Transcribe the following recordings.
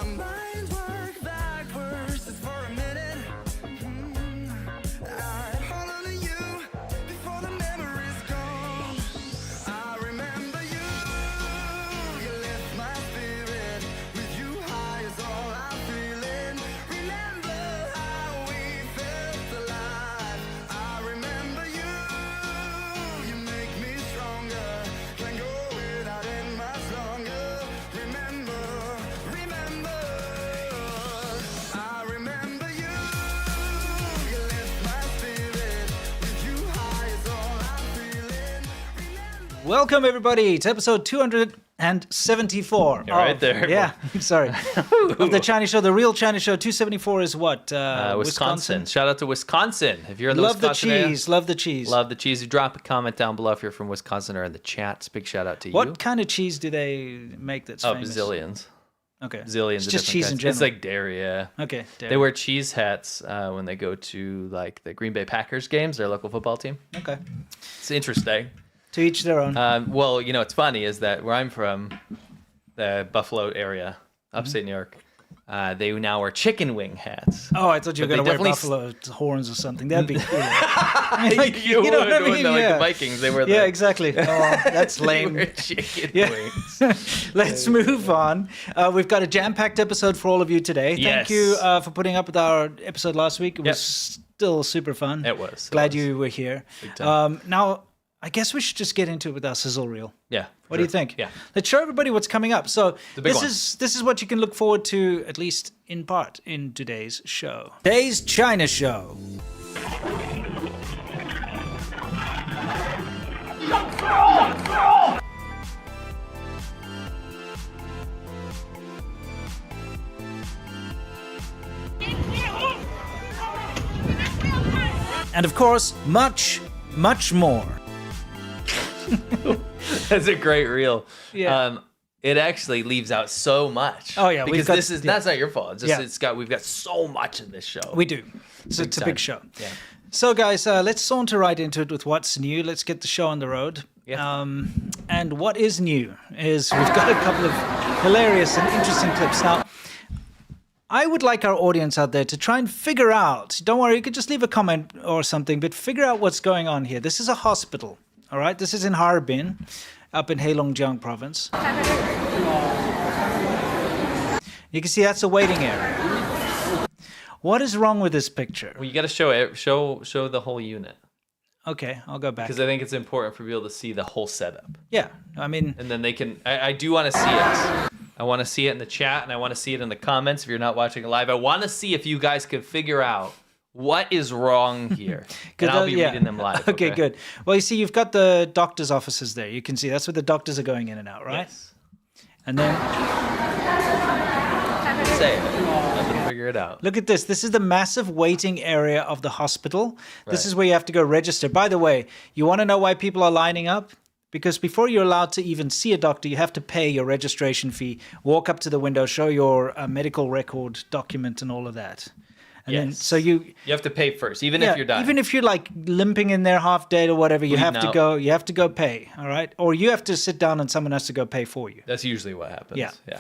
mind work backwards just for a minute. I hold on to you before the memory's gone. I remember you. You lift my spirit. With you high is all I'm feeling. Remember how we felt alive. I remember you. You make me stronger. Can't go without it much longer. Remember, remember. I remember you. You lift my spirit. With you high is all I'm feeling. Remember. Welcome, everybody, to episode 274. You're right there. Yeah, sorry. Of the China Show. The real China Show. 274 is what? Wisconsin. Shout out to Wisconsin. If you're in the Love the Wisconsin area, cheese. Love the cheese. love the cheese. Drop a comment down below if you're from Wisconsin or in the chats. Big shout out to What you. kind of cheese do they make that's Oh, famous? bazillions. Okay. Zillions It's of just different cheese in kinds. general. It's like dairy, yeah. Okay. They wear cheese hats when they go to like the Green Bay Packers games, their local football team. Okay. It's interesting. To each their own. Well, you know, what's funny is that where I'm from, the Buffalo area, upstate New York, they now wear chicken wing hats. Oh, I thought you were but going they to wear definitely buffalo horns or something. That'd be cool. you know what I would, mean? like Yeah. the Vikings, they wear the Yeah, exactly. Oh, that's they lame. wear chicken Yeah. wings. Let's move on. We've got a jam-packed episode for all of you today. Thank Yes. you for putting up with our episode last week. It was Yep. still super fun. It was. Glad you were here. Big time. Now, I guess we should just get into it with our sizzle reel. Yeah. What do you think? Yeah. Let's show everybody what's coming up. So The big this one. is what you can look forward to, at least in part, in today's show. Today's China Show. And of course, much, much more. That's a great reel. Yeah. It actually leaves out so much. Oh, yeah, we've because got- that's not your fault. It's just Yeah. we've got so much in this show. We do. So it's a big time. show. Yeah. So, guys, let's saunter right into it with what's new. Let's get the show on the road. Yeah. And what is new is we've got a couple of hilarious and interesting clips. Now, I would like our audience out there to try and figure out, don't worry, you could just leave a comment or something, but figure out what's going on here. This is a hospital, all right? This is in Harbin, up in Heilongjiang province. You can see that's a waiting area. What is wrong with this picture? Well, you got to show the whole unit Okay, I'll go back. because I think it's important for people to see the whole setup, Yeah, I mean, and then they can. I do want to see it. I want to see it in the chat, and I want to see it in the comments. If you're not watching it live, I want to see if you guys could figure out what is wrong here. And I'll be reading them live. Okay, good. Well, you see, you've got the doctor's offices there. You can see that's where the doctors are going in and out, right? Yes. And then Say it. I'm gonna figure it out. look at this. This is the massive waiting area of the hospital. This Right. is where you have to go register. By the way, you want to know why people are lining up? Because before you're allowed to even see a doctor, you have to pay your registration fee, walk up to the window, show your medical record document and all of that. And then, Yes. so you have to pay first, even if you're dying. even if you're like limping in there half dead or whatever, you have Bleeding to out. go. You have to go pay. All right, or you have to sit down and someone has to go pay for you. That's usually what happens. Yeah. Yeah.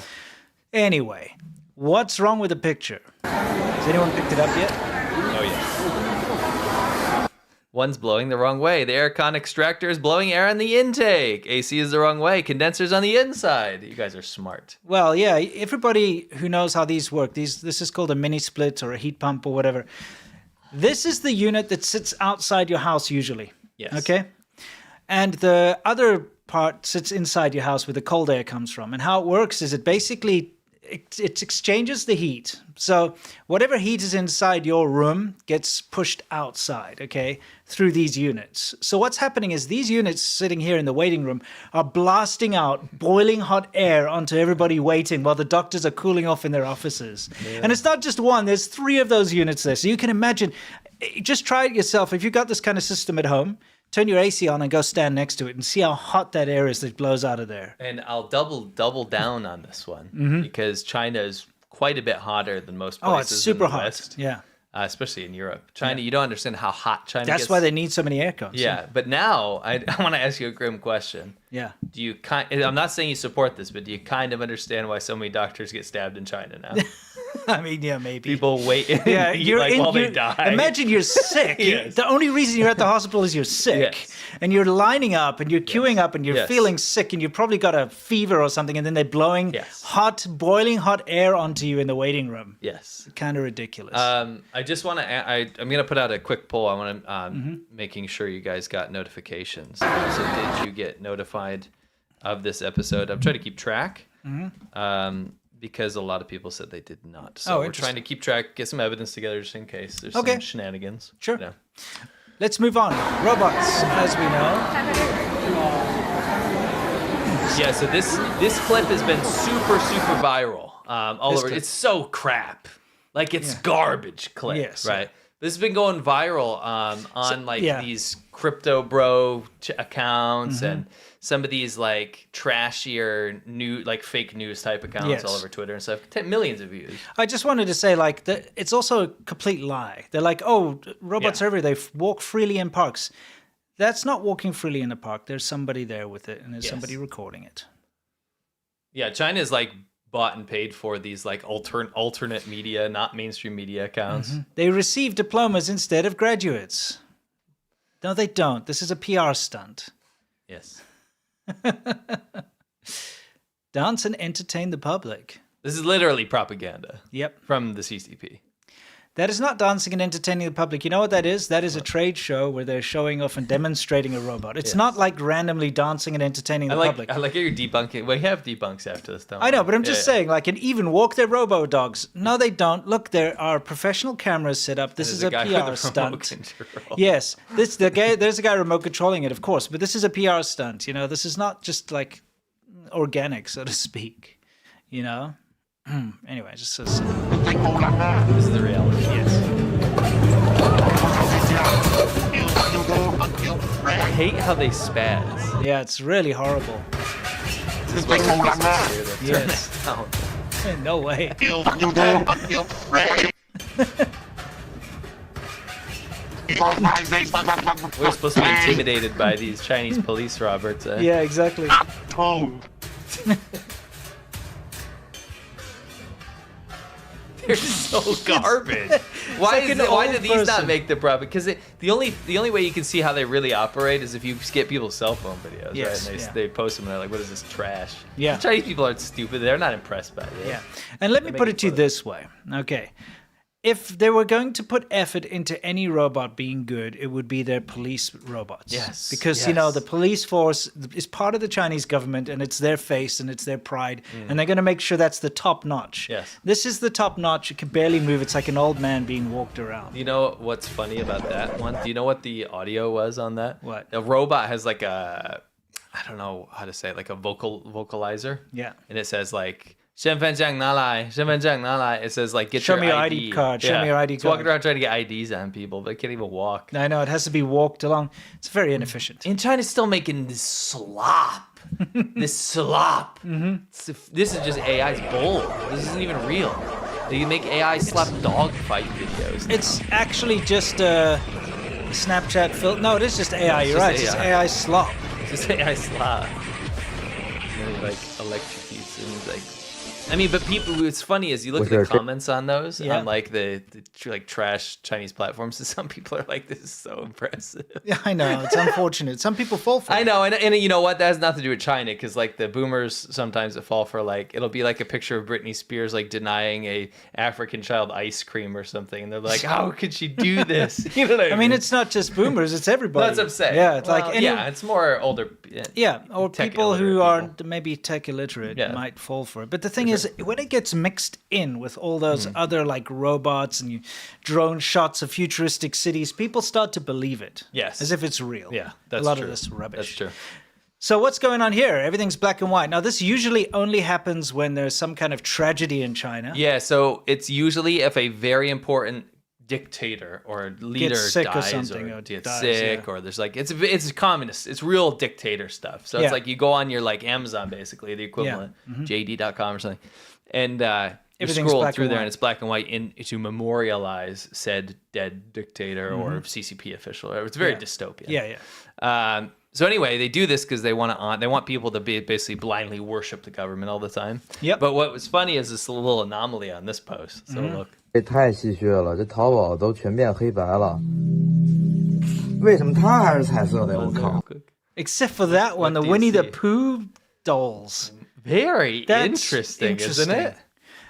Anyway, what's wrong with the picture? Has anyone picked it up yet? Oh yeah. One's blowing the wrong way. The aircon extractor is blowing air on the intake. AC is the wrong way. Condenser's on the inside. You guys are smart. Well, yeah. Everybody who knows how these work, this is called a mini split or a heat pump or whatever. This is the unit that sits outside your house usually. Yes. Okay. And the other part sits inside your house where the cold air comes from. And how it works is it basically it exchanges the heat. So whatever heat is inside your room gets pushed outside, okay, through these units. So what's happening is these units sitting here in the waiting room are blasting out boiling hot air onto everybody waiting while the doctors are cooling off in their offices. Yeah. And it's not just one, there's 3 of those units there. So you can imagine, just try it yourself. If you've got this kind of system at home, turn your AC on and go stand next to it and see how hot that air is that blows out of there. And I'll double down on this one because China is quite a bit hotter than most places. Oh, it's super in the hot. West. Yeah. especially in Europe. China, you don't understand how hot China That's gets. why they need so many air cons. Yeah, but now I want to ask you a grim question. Yeah. Do you I'm not saying you support this, but do you kind of understand why so many doctors get stabbed in China now? I mean, yeah, maybe. People wait Yeah, while they die. Imagine you're sick. Yes. The only reason you're at the hospital is you're sick. Yes. And you're lining up and you're queuing up and you're Yes. feeling sick and you've probably got a fever or something, and then they're blowing boiling hot air onto you in the waiting room. Yes. Kind of ridiculous. I just want to. I'm going to put out a quick poll. I want to making sure you guys got notifications. So did you get notified of this episode? I'm trying to keep track. Because a lot of people said they did not. So we're trying to keep track, get some evidence together just in case there's some shenanigans. Sure. You know. Let's move on. Robots, as we know. Yeah, so this clip has been super viral all over. clip. It's so crap. Like it's garbage clip, Yes. right? This has been going viral on these crypto bro accounts and some of these like trashier fake news type accounts all over Twitter and stuff. Millions of views. I just wanted to say, like, it's also a complete lie. They're like, oh, robots are everywhere. They walk freely in parks. That's not walking freely in a park. There's somebody there with it, and there's somebody recording it. Yeah, China is like bought and paid for these like alternate media, not mainstream media accounts. They receive diplomas instead of graduates. No, they don't. This is a PR stunt. Yes. Dance and entertain the public. This is literally propaganda. Yep. From the CCP. That is not dancing and entertaining the public. You know what that is? That is a trade show where they're showing off and demonstrating a robot. It's not like randomly dancing and entertaining the public. I like how you're debunking. We have debunks after this, don't we? I know, but I'm just saying, like, and even walk their robo dogs. No, they don't. Look, there are professional cameras set up. This is a PR stunt. Yes, there's a guy remote controlling it, of course, but this is a PR stunt. You know, this is not just like organic, so to speak. You know. Anyway, just so simple. This is the reality. Yes. I hate how they spaz. Yeah, it's really horrible. This is like Yes. No way. We're supposed to be intimidated by these Chinese police, Roberts. Yeah, exactly. They're so garbage. Why do these not make the profit? Because the only way you can see how they really operate is if you get people's cell phone videos, Yes, right? And yeah. they post them and they're like, "What is this trash?" Yeah. The Chinese people aren't stupid. They're not impressed by this. Yeah. And let me put it to you this way. Okay. If they were going to put effort into any robot being good, it would be their police robots. Yes. Because, you know, the police force is part of the Chinese government and it's their face and it's their pride. And they're going to make sure that's the top notch. Yes. This is the top notch. It can barely move. It's like an old man being walked around. You know what's funny about that one? Do you know what the audio was on that? What? A robot has like I don't know how to say it, like a vocalizer. Yeah. And it says like, 身份证拿来, 身份证拿来. It says like, get Show your me your ID. ID card. Show me your ID It's walking card. around trying to get IDs on people, but it can't even walk. I know. It has to be walked along. It's very inefficient. And China's still making this slop. This slop. This is just AI's bull. This isn't even real. They make AI slap dog fight videos. It's actually just a Snapchat filter. No, it is just AI. You're right. It's just AI slop. It's just AI slap. And then he like electrocutes and like. I mean, but people. What's funny is you look at the comments on those on like the like trash Chinese platforms, and some people are like, "This is so impressive." Yeah, I know. It's unfortunate. Some people fall for it. I know, and you know what? That has nothing to do with China, because like the boomers sometimes that fall for like it'll be like a picture of Britney Spears like denying a African child ice cream or something, and they're like, "How could she do this?" You know what I mean? I mean, it's not just boomers; it's everybody. That's what I'm saying. Yeah, it's Well, like it's more older. Yeah, or tech people who illiterate are people. maybe tech illiterate Yeah. might fall for it. But the thing is, when it gets mixed in with all those other like robots and drone shots of futuristic cities, people start to believe it. Yes. As if it's real. Yeah, a that's lot true. of this rubbish. That's true. So what's going on here? Everything's black and white. Now, this usually only happens when there's some kind of tragedy in China. Yeah, so it's usually if a very important dictator or leader sick or dies something, or or gets dies, sick, yeah. or there's like it's communist, it's real dictator stuff. So Yeah. it's like you go on your like Amazon, basically the equivalent, JD.com or something, and You Everything's scroll black through and there white. and it's black and white to memorialize said dead dictator or Mm-hmm. CCP official. It's very dystopian. Yeah. So anyway, they do this because they want people to basically blindly worship the government all the time. Yep. But what was funny is this little anomaly on this post. So look. 这太戏谑了，这淘宝都全变黑白了，为什么它还是彩色的呀？我靠！ Except for that one, the do you Winnie the see? Pooh dolls. Very That's interesting, isn't it?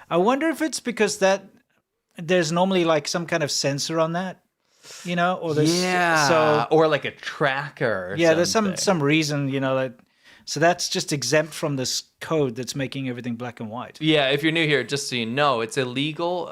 I wonder if it's because there's normally like some kind of sensor on that, or there's so or like a tracker. Or yeah, there's something. some reason, that so that's just exempt from this code that's making everything black and white. Yeah, if you're new here, just so you know, it's illegal.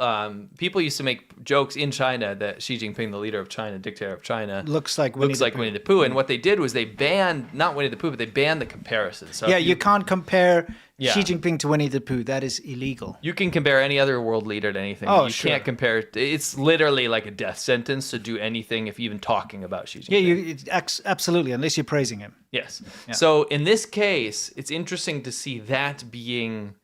People used to make jokes in China that Xi Jinping, the leader of China, dictator of China, Looks like Winnie the Pooh. Winnie the Pooh. And what they did was they banned, not Winnie the Pooh, but they banned the comparison. So Yeah, if you can't compare Yeah. Xi Jinping to Winnie the Pooh. That is illegal. You can compare any other world leader to anything. Oh, but you sure. can't compare. It's literally like a death sentence to do anything if you're even talking about Xi Jinping. Yeah, absolutely, unless you're praising him. Yes. So in this case, it's interesting to see that being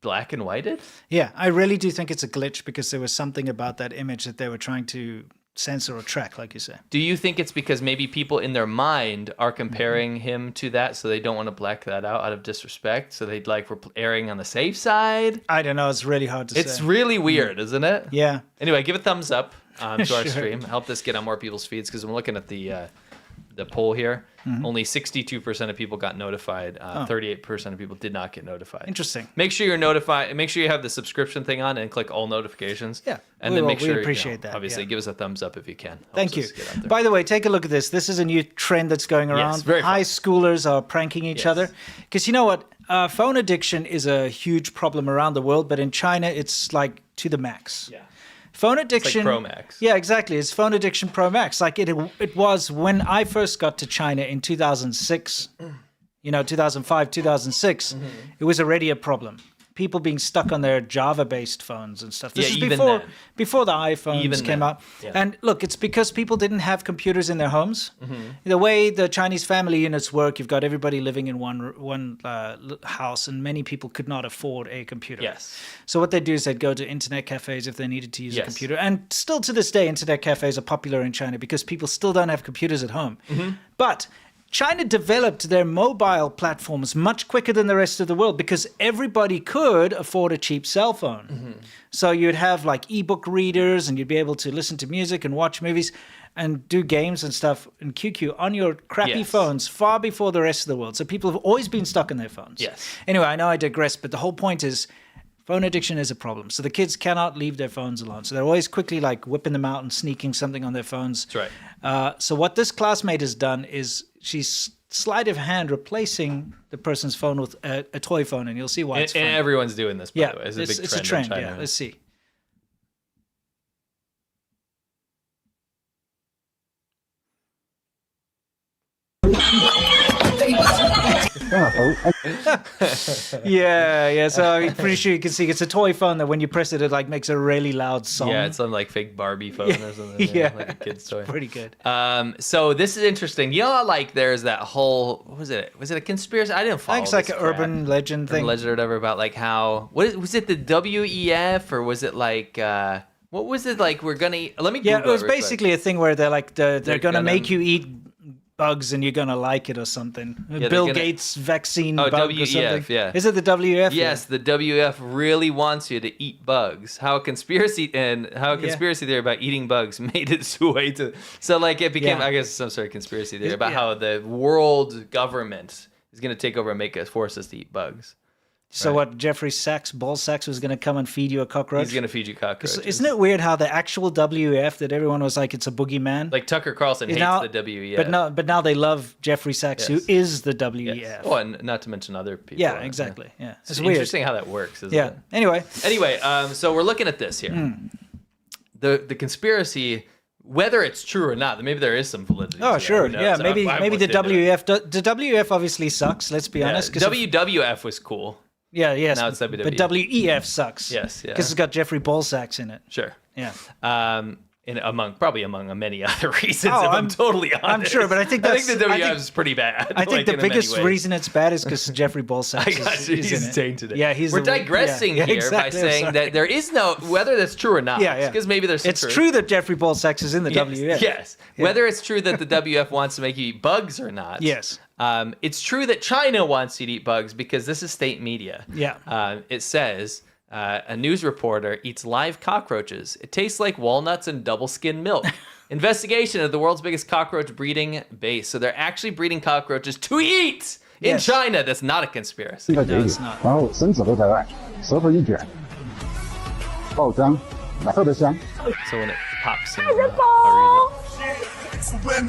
black and whited. Yeah, I really do think it's a glitch because there was something about that image that they were trying to censor or track, like you say. Do you think it's because maybe people in their mind are comparing him to that, so they don't want to black that out of disrespect? So they'd like we're erring on the safe side. I don't know. It's really hard to It's say. really weird, isn't it? Yeah. Anyway, give a thumbs up to our Sure. stream. Help this get on more people's feeds because I'm looking at the poll here. Only 62% of people got notified. 38% of people did not get notified. Interesting. Make sure you're notified. Make sure you have the subscription thing on and click all notifications. Yeah, and we then will. make We sure appreciate that, Obviously, yeah. give us a thumbs up if you can. Helps Thank you. us get out there. By the way, take a look at this. This is a new trend that's going around. very fun. High schoolers are pranking each Yes. other. Because you know what? Phone addiction is a huge problem around the world, but in China, it's like to the max. Yeah. Phone addiction. Pro Max. Yeah, exactly. It's phone addiction Pro Max. Like it was when I first got to China in 2006, 2005, 2006, it was already a problem. People being stuck on their Java-based phones and stuff. This Yeah, is even before then. before the iPhones Even came then. out. Yeah. And look, it's because people didn't have computers in their homes. The way the Chinese family units work, you've got everybody living in one house, and many people could not afford a computer. Yes. So what they do is they'd go to internet cafes if they needed to use a Yes. computer. And still to this day, internet cafes are popular in China because people still don't have computers at home. But China developed their mobile platforms much quicker than the rest of the world because everybody could afford a cheap cell phone. So you'd have like ebook readers and you'd be able to listen to music and watch movies and do games and stuff in QQ on your crappy Yes. phones far before the rest of the world. So people have always been stuck on their phones. Yes. Anyway, I know I digress, but the whole point is phone addiction is a problem. So the kids cannot leave their phones alone. So they're always quickly like whipping them out and sneaking something on their phones. That's right. So what this classmate has done is she's sleight of hand replacing the person's phone with a toy phone, and you'll see why it's And funny. everyone's doing this, by Yeah, the way. it's a trend. in China. Yeah, let's see. Yeah. So I'm pretty sure you can see it's a toy phone that when you press it, it like makes a really loud song. Yeah, it's some like fake Barbie phone or something. Yeah. Like a kid's toy. pretty good. So this is interesting. You know, like there's that whole what was it? Was it a conspiracy? I didn't I follow. think it's like this an crap. urban legend thing. Legend or whatever about like how was it the WEF or was it like what was it like we're gonna eat? Let me Yeah, Google it was real quick. basically a thing where they're like they're gonna gonna- make you eat bugs and you're gonna like it or something. they're Bill gonna- Gates vaccine Oh, bug or WEF, something. yeah. Is it the WF? Yes, the WF really wants you to eat bugs. How a conspiracy theory about eating bugs made its way to so like it became Yeah. I guess some sort of conspiracy theory about Yeah. how the world government is going to take over and force us to eat bugs. So Right. what? Jeffrey Sachs, Ball Sachs, was gonna come and feed you a cockroach. He's going to feed you cockroaches. Isn't it weird how the actual WF that everyone was like it's a boogeyman? Like Tucker Carlson hates now- the WEF. But now they love Jeffrey Sachs, Yes. who is the WEF. Yes. Oh, and not to mention other people. Yeah, exactly. Yeah, It's weird. interesting how that works, isn't Yeah. it? Anyway, Anyway, so we're looking at this here. Hmm. The conspiracy, whether it's true or not, maybe there is some validity. oh to that. sure, Who knows? yeah, maybe I maybe the looked into it. WF the WF obviously sucks. Let's be Yeah, honest. 'cause WWF was cool. yeah, yes, now it's but WWF. WEF sucks. Yes, yeah. because it's got Jeffrey Ball Sachs in it. Sure. Yeah. Probably among many other reasons, if I'm totally honest. I'm sure, but I think the WWF is pretty bad. I think the biggest reason it's bad is because Jeffrey Bolsack he's tainted it. Yeah, we're digressing here exactly, by saying that there is no, whether that's true or not. Yeah. Because maybe there's some It's true that Jeffrey Bolsack is in the WWF. Yes. Whether it's true that the WF wants to make you eat bugs or not. Yes. It's true that China wants you to eat bugs because this is state media. Yeah. It says a news reporter eats live cockroaches. It tastes like walnuts and double skim milk. Investigation of the world's biggest cockroach breeding base. So they're actually breeding cockroaches to eat in China. That's not a conspiracy. 个决议，然后绳子都在外，舌头一卷，爆浆，特别香。 So when it pops in, I'll read it.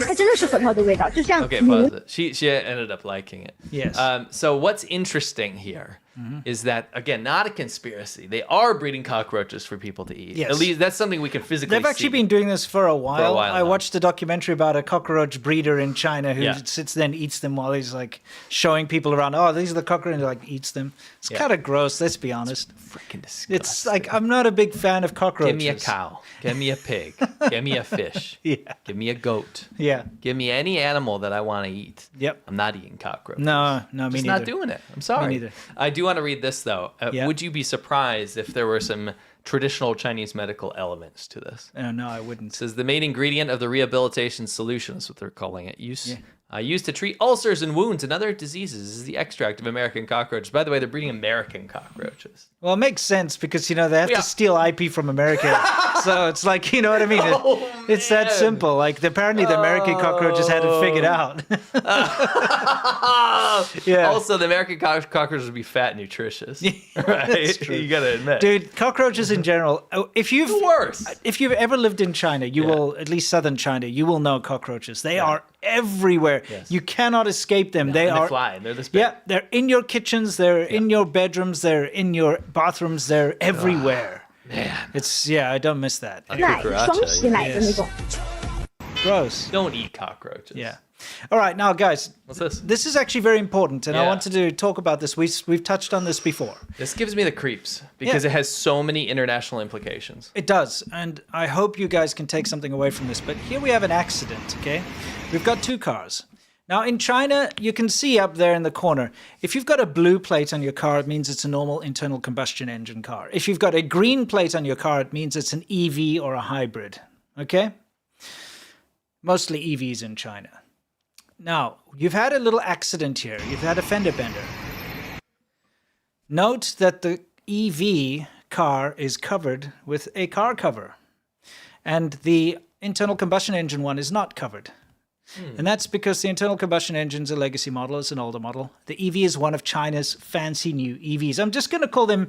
它真的是核桃的味道，就像 Okay, pause it. She ended up liking it. Yes. So what's interesting here is that, again, not a conspiracy. They are breeding cockroaches for people to eat. Yes. At least that's something we can physically They've actually see. been doing this for a while. I now. watched a documentary about a cockroach breeder in China who Yeah. sits there and eats them while he's like showing people around. Oh, these are the cockroaches, and he like eats them. It's kind of gross. Let's be honest. Freaking disgusting. It's like I'm not a big fan of cockroaches. Give me a cow. Give me a pig. Give me a fish. Yeah. Give me a goat. Yeah. Give me any animal that I want to eat. Yep. I'm not eating cockroaches. No, me Just neither. not doing it. I'm sorry. neither. I do want to read this though. Yeah. Would you be surprised if there were some traditional Chinese medical elements to this? No, I wouldn't. It says the main ingredient of the rehabilitation solution, that's what they're calling it, used to treat ulcers and wounds and other diseases, is the extract of American cockroaches. By the way, they're breeding American cockroaches. Well, it makes sense because, they have Yeah. to steal IP from America. So it's like, you know what I mean? It's that man. simple. Like, apparently the American cockroaches had it figured out. Yeah. Also, the American cockroaches would be fat and nutritious. Right? That's true. You gotta admit. Dude, cockroaches in general, if you've worse. If you've ever lived in China, you will, at least southern China, you will know cockroaches. They are everywhere. Yes. You cannot escape them. They And are they fly, and they're this big. Yeah, they're in your kitchens, they're in your bedrooms, they're in your bathrooms, they're everywhere. Man. I don't miss that. 奶双喜奶的那种。 Gross. Don't eat cockroaches. Yeah. All right, now guys, What's this? this is actually very important, and I Yeah. wanted to talk about this. We've touched on this before. This gives me the creeps because Yeah. it has so many international implications. It does, and I hope you guys can take something away from this. But here we have an accident, okay? We've got two cars. Now, in China, you can see up there in the corner, if you've got a blue plate on your car, it means it's a normal internal combustion engine car. If you've got a green plate on your car, it means it's an EV or a hybrid, okay? Mostly EVs in China. Now, you've had a little accident here. You've had a fender bender. Note that the EV car is covered with a car cover, and the internal combustion engine one is not covered. And that's because the internal combustion engine's a legacy model, it's an older model. The EV is one of China's fancy new EVs. I'm just going to call them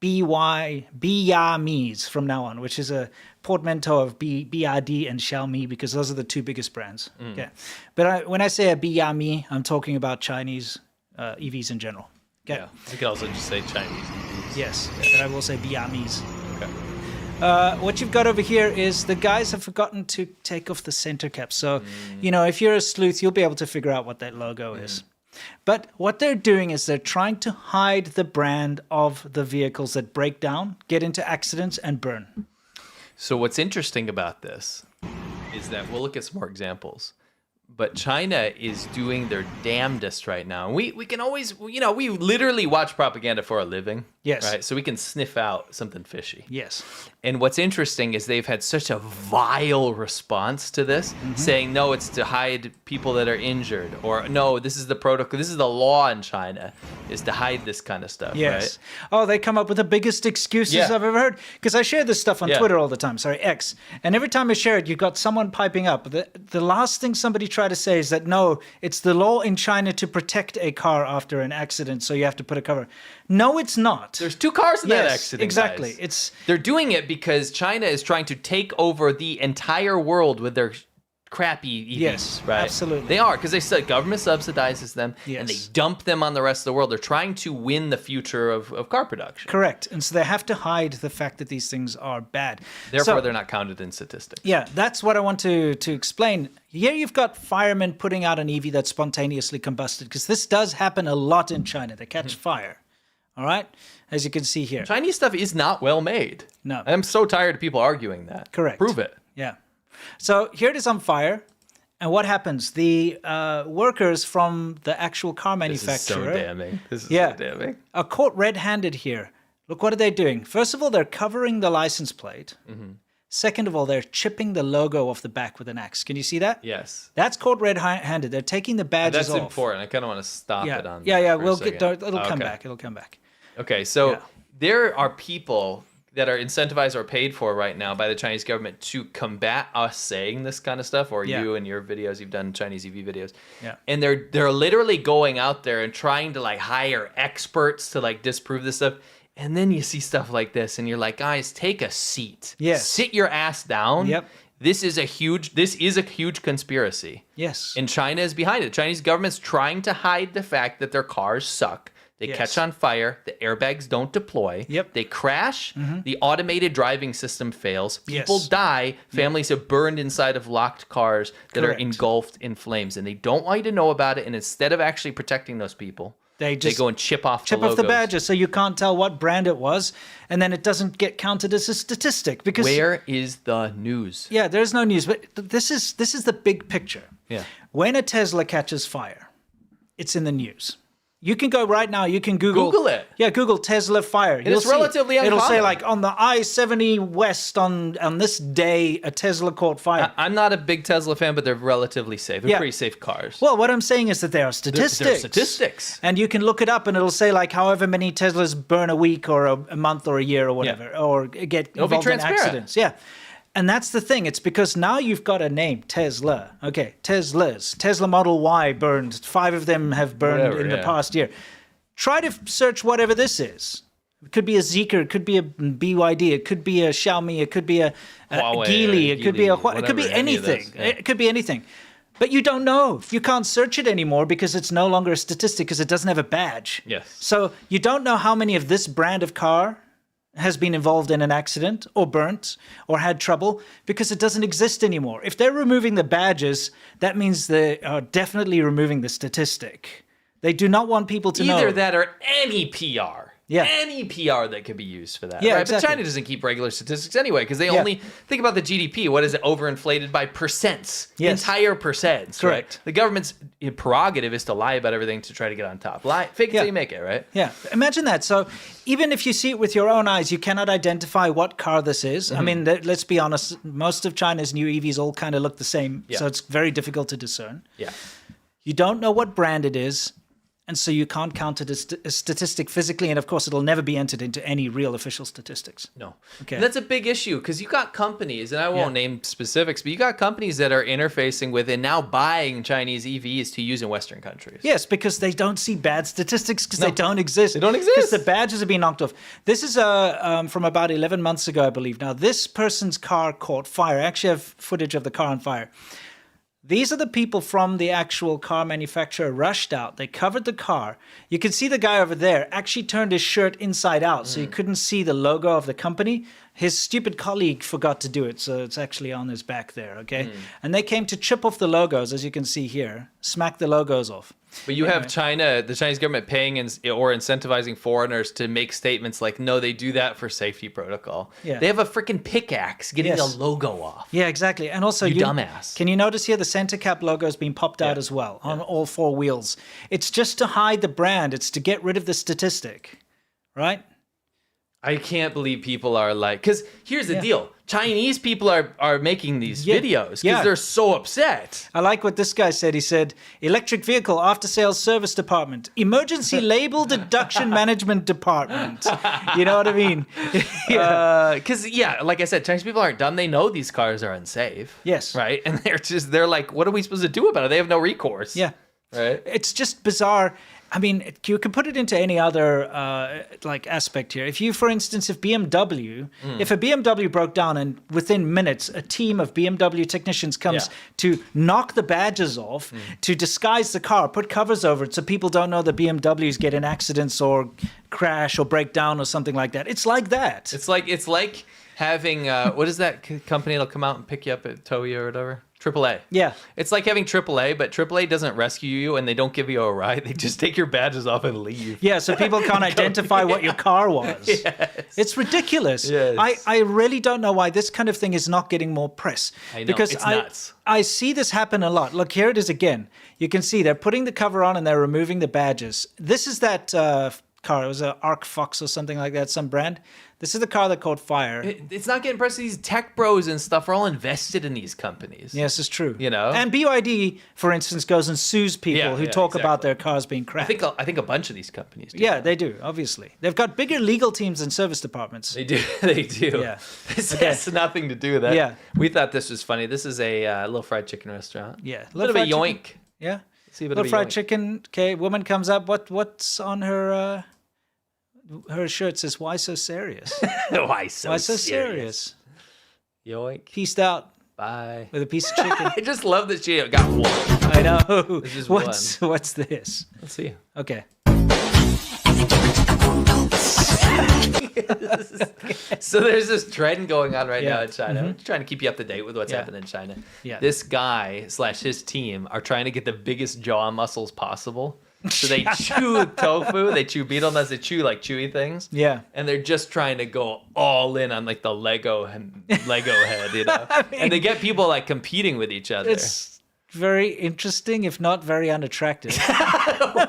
BYAMIs from now on, which is a portmanteau of BRD and Xiaomi, because those are the two biggest brands. Okay. But when I say a BYAMI, I'm talking about Chinese EVs in general. Okay. Yeah. You could also just say Chinese. Yes, but I will say BYAMIs. Okay. What you've got over here is the guys have forgotten to take off the center cap. So, if you're a sleuth, you'll be able to figure out what that logo is. But what they're doing is they're trying to hide the brand of the vehicles that break down, get into accidents, and burn. So what's interesting about this is that we'll look at some more examples. But China is doing their damnedest right now. We can always, we literally watch propaganda for a living. Yes. Right? So we can sniff out something fishy. Yes. And what's interesting is they've had such a vile response to this, saying, no, it's to hide people that are injured. Or, no, this is the protocol. This is the law in China, is to hide this kind of stuff. Yes. Right? Oh, they come up with the biggest excuses Yeah. I've ever heard. Because I share this stuff on Yeah. Twitter all the time. Sorry, X. And every time I share it, you've got someone piping up. The last thing somebody tried to say is that, no, it's the law in China to protect a car after an accident, so you have to put a cover. No, it's not. There's two cars in that Yes, accident. exactly. Guys. They're doing it because China is trying to take over the entire world with their crappy EVs, Yes, right? absolutely. They are, because they said government subsidizes them and they Yes. dump them on the rest of the world. They're trying to win the future of car production. Correct. And so they have to hide the fact that these things are bad. Therefore, So- they're not counted in statistics. Yeah, that's what I want to explain. Here you've got firemen putting out an EV that's spontaneously combusted, because this does happen a lot in China. They catch fire. All right? As you can see here. Chinese stuff is not well made. No. I'm so tired of people arguing that. Correct. Prove it. Yeah. So here it is on fire. And what happens? The workers from the actual car manufacturer This is so damning. are caught red-handed here. Look, what are they doing? First of all, they're covering the license plate. Mm-hmm. Second of all, they're chipping the logo off the back with an axe. Can you see that? Yes. That's caught red-handed. They're taking the badges off. That's important. I kind of want to stop it on. Yeah. for a We'll second. get. It'll come Okay. back. It'll come back. Okay, so Yeah. there are people that are incentivized or paid for right now by the Chinese government to combat us saying this kind of stuff, or Yeah. you and your videos, you've done Chinese EV videos. Yeah. And they're literally going out there and trying to like hire experts to like disprove this stuff. And then you see stuff like this and you're like, guys, take a seat. Yes. Sit your ass down. Yep. This is a huge conspiracy. Yes. And China is behind it. Chinese government's trying to hide the fact that their cars suck. They Yes. catch on fire. The airbags don't deploy. Yep. They crash. The automated driving system fails. People Yes. die. Families have burned inside of locked cars that Correct. are engulfed in flames. And they don't want you to know about it. And instead of actually protecting those people, They just go and chip off chip the off the logos. badges so you can't tell what brand it was, and then it doesn't get counted as a statistic because Where is the news? yeah, there's no news. But this is the big picture. Yeah. When a Tesla catches fire, it's in the news. You can go right now. You can Google it. Yeah, Google Tesla fire. it's relatively It'll say uncommon. like on the I-70 West on this day a Tesla caught fire. I'm not a big Tesla fan, but they're relatively safe. They're Yeah. pretty safe cars. Well, what I'm saying is that there are statistics. They're statistics. And you can look it up and it'll say like however many Teslas burn a week or a month or a year or whatever, or get It'll be involved in transparent. accidents. Yeah. And that's the thing. It's because now you've got a name, Tesla. Okay, Teslas. Tesla Model Y burned. 5 of them have burned Whatever, in the yeah. past year. Try to search whatever this is. It could be a Zeekr, it could be a BYD, it could be a Xiaomi, it could be a Huawei, Geely, it could be a Geely, it could be whatever, any of anything. those, yeah. It could be anything. But you don't know. You can't search it anymore because it's no longer a statistic because it doesn't have a badge. Yes. So you don't know how many of this brand of car has been involved in an accident or burnt or had trouble because it doesn't exist anymore. If they're removing the badges, that means they are definitely removing the statistic. They do not want people to know. Either that or any PR. Yeah. Any PR that could be used for that. Yeah, right? exactly. But China doesn't keep regular statistics anyway because they Yeah. only think about the GDP. What is it? Overinflated by percents. Yes. Entire percents. Correct. Right? The government's prerogative is to lie about everything to try to get on top. Lie, fake it Yeah. till you make it, right? Yeah, imagine that. So even if you see it with your own eyes, you cannot identify what car this is. I mean, let's be honest, most of China's new EVs all kind of look the same, Yeah. so it's very difficult to discern. Yeah. You don't know what brand it is, and so you can't count it as a statistic physically, and of course it'll never be entered into any real official statistics. No. Okay. And that's a big issue because you got companies, and I won't name specifics, but you got companies that are interfacing with and now buying Chinese EVs to use in Western countries. Yes, because they don't see bad statistics because they don't exist. They don't exist. Because the badges have been knocked off. This is from about 11 months ago, I believe. Now, this person's car caught fire. I actually have footage of the car on fire. These are the people from the actual car manufacturer rushed out. They covered the car. You can see the guy over there actually turned his shirt inside out, so you couldn't see the logo of the company. His stupid colleague forgot to do it, so it's actually on his back there, okay? And they came to chip off the logos, as you can see here, smack the logos off. But you have China, the Chinese government paying or incentivizing foreigners to make statements like, no, they do that for safety protocol. Yeah. They have a freaking pickaxe getting Yes. the logo off. Yeah, exactly. And also, You dumbass. Can you notice here the center cap logo has been popped out as well on all 4 wheels? It's just to hide the brand. It's to get rid of the statistic, right? I can't believe people are like, because here's the deal. Chinese people are making these Yeah. videos because Yeah. they're so upset. I like what this guy said. He said, electric vehicle after sales service department, emergency label deduction management department. You know what I mean? Because, like I said, Chinese people aren't dumb. They know these cars are unsafe. Yes. Right? And they're like, what are we supposed to do about it? They have no recourse. Yeah. Right? It's just bizarre. I mean, you can put it into any other aspect here. If you, for instance, if a BMW broke down and within minutes a team of BMW technicians comes to knock the badges off, to disguise the car, put covers over it so people don't know the BMWs get in accidents or crash or break down or something like that. It's like that. It's like having, what is that company that'll come out and pick you up at tow you or whatever? AAA. Yeah. It's like having AAA, but AAA doesn't rescue you and they don't give you a ride. They just take your badges off and leave. Yeah, so people can't identify what your car was. Yes. It's ridiculous. Yes. I really don't know why this kind of thing is not getting more press. I know, Because it's nuts. I see this happen a lot. Look, here it is again. You can see they're putting the cover on and they're removing the badges. This is that car. It was an Arc Fox or something like that, some brand. This is the car that caught fire. It's not getting pressed. These tech bros and stuff are all invested in these companies. Yes, it's true. You know? And BYD, for instance, goes and sues people who talk about exactly. their cars being crashed. I think a bunch of these companies do. Yeah, they do, obviously. They've got bigger legal teams and service departments. They do. They do. Yeah. This has nothing to do with that. Yeah. We thought this was funny. This is a little fried chicken restaurant. Yeah. A little bit of a yoink. Chicken. Yeah. See a bit Little of a fried yoink. chicken. Okay, woman comes up. What's on her shirt? Says, "Why so serious? Why so serious?" Yoink. Pieced out Bye. with a piece of chicken. I just love that she got one. I know. This is What's this? Let's see. Okay. So there's this trend going on right Yeah. now in China. I'm trying to keep you up to date with what's Yeah. happening in China. Yeah. This guy / his team are trying to get the biggest jaw muscles possible. So they chew tofu, they chew betel nuts, they chew like chewy things. Yeah. And they're just trying to go all in on like the Lego head, you know. And they get people like competing with each other. It's very interesting, if not very unattractive.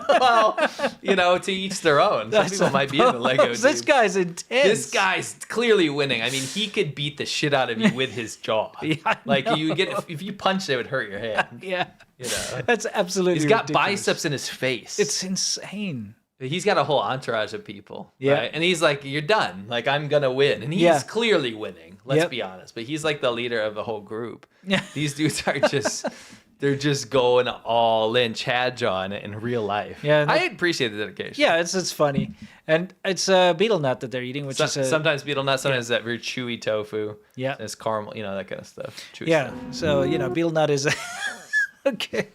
Well, you know, to each their own. Some people might be in the Lego team. This guy's intense. This guy's clearly winning. I mean, he could beat the shit out of you with his jaw. Yeah, I like know. you get if you punch, it would hurt your hand. Yeah. You know, That's absolutely he's got ridiculous. biceps in his face. It's insane. He's got a whole entourage of people. Yeah. Right? And he's like, "You're done. Like I'm gonna win," and he's Yeah. clearly winning. Let's Yep. be honest. But he's like the leader of the whole group. Yeah. These dudes are just. They're just going all in, Chad Jaw in real life. Yeah, I appreciate the dedication. Yeah, it's funny. And it's a betel nut that they're eating, which is a, sometimes betel nut, sometimes that very chewy tofu. Yeah. It's caramel, you know, that kind of stuff. Chewy yeah. stuff. So, betel nut is a okay.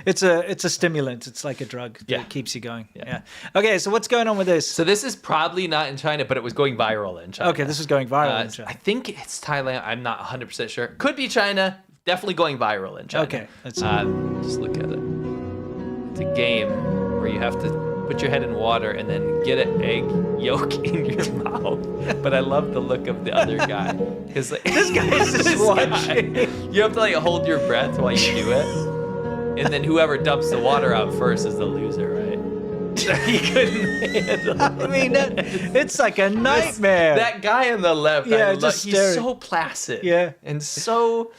It's a stimulant. It's like a drug that Yeah. keeps you going. Yeah. Okay, so what's going on with this? So this is probably not in China, but it was going viral in China. Okay, this is going viral in China. I think it's Thailand. I'm not 100% sure. Could be China. Definitely going viral in China. Okay, let's see. Just look at it. It's a game where you have to put your head in water and then get an egg yolk in your mouth. But I love the look of the other guy. Because this guy's just watching. You have to like hold your breath while you do it. And then whoever dumps the water out first is the loser, right? He couldn't handle it. I mean, it's like a nightmare. That guy on the left, Yeah, just he's staring. so placid. Yeah. And so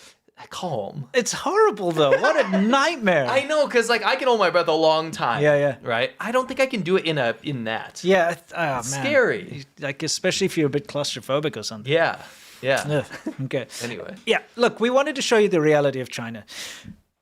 calm. It's horrible, though. What a nightmare. I know, because like I can hold my breath a long time. Yeah. Right? I don't think I can do it in that. Yeah. Oh, man. Scary. Like, especially if you're a bit claustrophobic or something. Yeah. Ugh, okay. Anyway. Yeah, look, we wanted to show you the reality of China.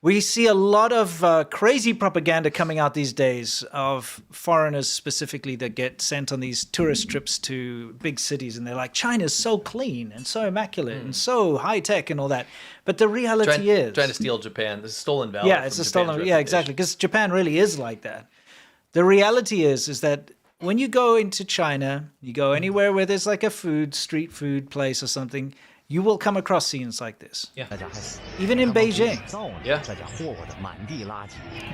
We see a lot of crazy propaganda coming out these days of foreigners specifically that get sent on these tourist trips to big cities. And they're like, China's so clean and so immaculate and so high tech and all that. But the reality is... Trying to steal Japan. This is stolen valor. Yeah, it's a stolen... Yeah, exactly. Because Japan really is like that. The reality is that when you go into China, you go anywhere where there's like a street food place or something, you will come across scenes like this. Yeah. Even in Beijing. Yeah. Do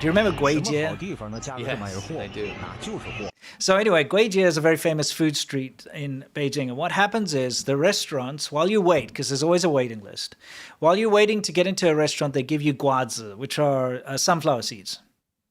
you remember Guijie? Yes, I do. So anyway, Guijie is a very famous food street in Beijing. And what happens is the restaurants, while you wait, because there's always a waiting list, while you're waiting to get into a restaurant, they give you guazi, which are sunflower seeds.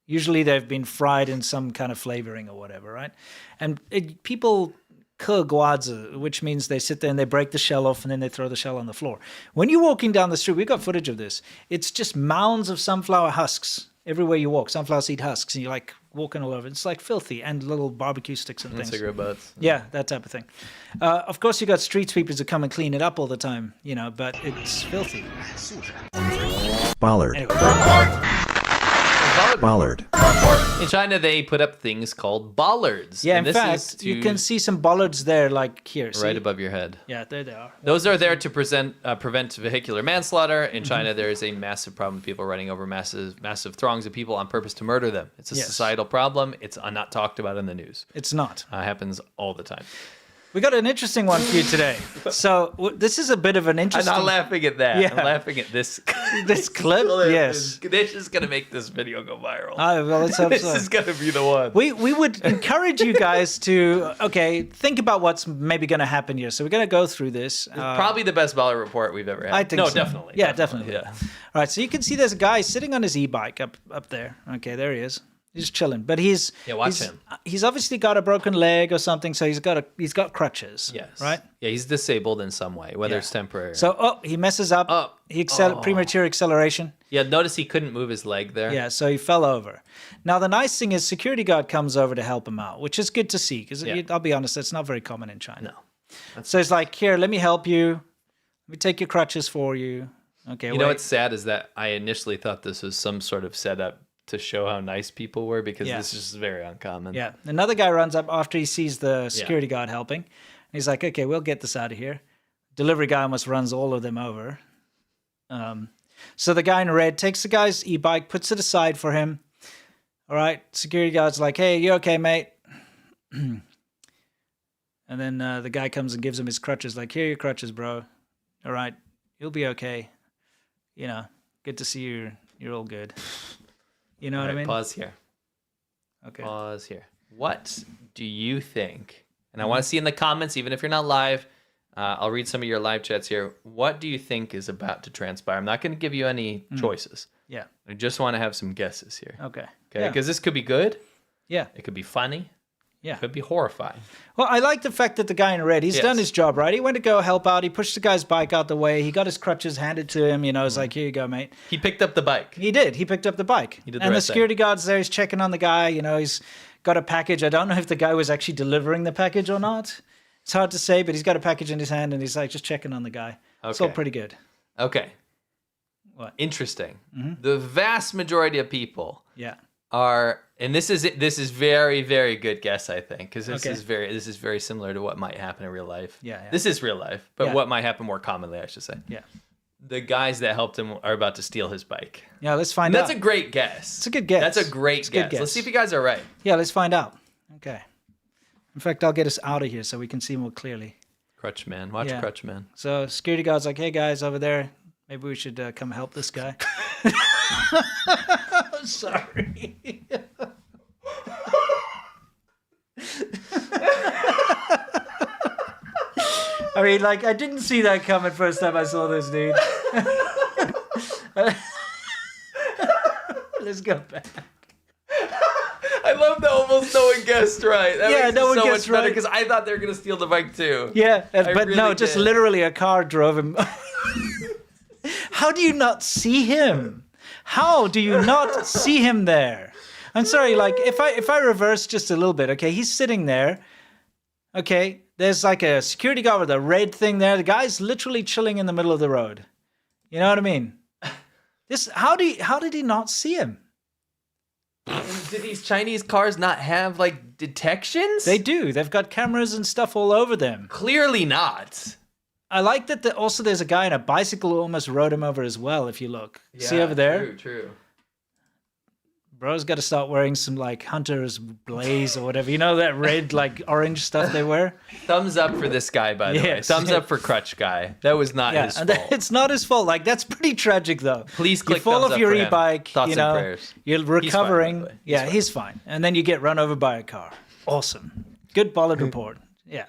Usually they've been fried in some kind of flavoring or whatever, right? And people... guazi, which means they sit there and they break the shell off and then they throw the shell on the floor. When you're walking down the street, we've got footage of this. It's just mounds of sunflower husks everywhere you walk, sunflower seed husks, and you're like walking all over. It's like filthy, and little barbecue sticks and things. Cigarette butts. Yeah, that type of thing. Of course, you got street sweepers who come and clean it up all the time, but it's filthy. Ballard. Anyway. Ballard. In China, they put up things called bollards. Yeah, and in this fact, is you can see some bollards there, like here. See? right above your head. Yeah, there they are. Those are there to prevent vehicular manslaughter. In China, there is a massive problem with people running over massive throngs of people on purpose to murder them. It's a Yes. societal problem. It's not talked about in the news. It's not. Happens all the time. We got an interesting one for you today. So this is a bit of an interesting... I'm not laughing at that. Yeah. I'm laughing at this. This clip? Yes. This is going to make this video go viral. Well, let's hope This so. is going to be the one. We would encourage you guys to, think about what's maybe going to happen here. So we're going to go through this. Probably the best Baller report we've ever had. I think no, so. definitely. Yeah, definitely. Yeah. All right, so you can see there's a guy sitting on his e-bike up there. Okay, there he is. He's chilling, but watch him. He's obviously got a broken leg or something, so he's got crutches. Yes. Right. Yeah, he's disabled in some way, whether Yeah. it's temporary. So he messes up. Premature acceleration. Yeah, notice he couldn't move his leg there. Yeah, so he fell over. Now the nice thing is, security guard comes over to help him out, which is good to see because I'll be honest, that's not very common in China. No. So it's like, here, let me help you. Let me take your crutches for you. Okay. You know what's sad is that I initially thought this was some sort of setup to show how nice people were because this is very uncommon. Yeah. Another guy runs up after he sees the security guard helping. He's like, okay, we'll get this out of here. Delivery guy almost runs all of them over. So the guy in red takes the guy's e-bike, puts it aside for him. All right. Security guard's like, hey, you okay, mate? And then the guy comes and gives him his crutches. Like, here are your crutches, bro. All right. You'll be okay. Good to see you. You're all good. You know what I mean? Pause here. Okay. Pause here. What do you think? And I want to see in the comments, even if you're not live, I'll read some of your live chats here. What do you think is about to transpire? I'm not going to give you any choices. Yeah. I just want to have some guesses here. Okay. Okay. Because this could be good. Yeah. It could be funny. Yeah. It could be horrifying. Well, I like the fact that the guy in red, he's done his job, right? He went to go help out. He pushed the guy's bike out the way. He got his crutches handed to him. It's like, here you go, mate. He picked up the bike. He did. He picked up the bike. He did the and right the security guard's there. He's checking on the guy. He's got a package. I don't know if the guy was actually delivering the package or not. It's hard to say, but he's got a package in his hand and he's like just checking on the guy. Okay. It's all pretty good. Okay. What? Interesting. Mm-hmm. The vast majority of people are, and this is very, very good guess, I think, because this is very similar to what might happen in real life. Yeah. This is real life, but what might happen more commonly, I should say. Yeah. The guys that helped him are about to steal his bike. Yeah, let's find out. That's a great guess. It's a good guess. That's a great guess. Let's see if you guys are right. Yeah, let's find out. Okay. In fact, I'll get us out of here so we can see more clearly. Crutch Man. Watch Crutch Man. So security guard's like, hey, guys, over there, maybe we should come help this guy. Sorry. I mean, I didn't see that coming first time I saw this, dude. Let's go back. I love that almost no one guessed right. That makes no it one so guessed much better right. because I thought they were going to steal the bike too. Yeah, but really no, just did. literally a car drove him. How do you not see him? How do you not see him there? I'm sorry, if I reverse just a little bit, okay, he's sitting there. Okay, there's a security guard with a red thing there. The guy's literally chilling in the middle of the road. You know what I mean? How did he not see him? Do these Chinese cars not have detections? They do. They've got cameras and stuff all over them. Clearly not. I like that also there's a guy on a bicycle who almost rode him over as well, if you look. See over there? True. Bro's got to start wearing some hunter's blaze or whatever. You know that red, orange stuff they wear? Thumbs up for this guy, by the way. Yes. Thumbs up for Crutch Guy. That was not his and fault. it's not his fault. That's pretty tragic, though. Please click you fall thumbs off up your for him. e-bike, Thoughts and prayers. You're recovering. He's fine. He's fine. And then you get run over by a car. Awesome. Good Ballard report. Yeah.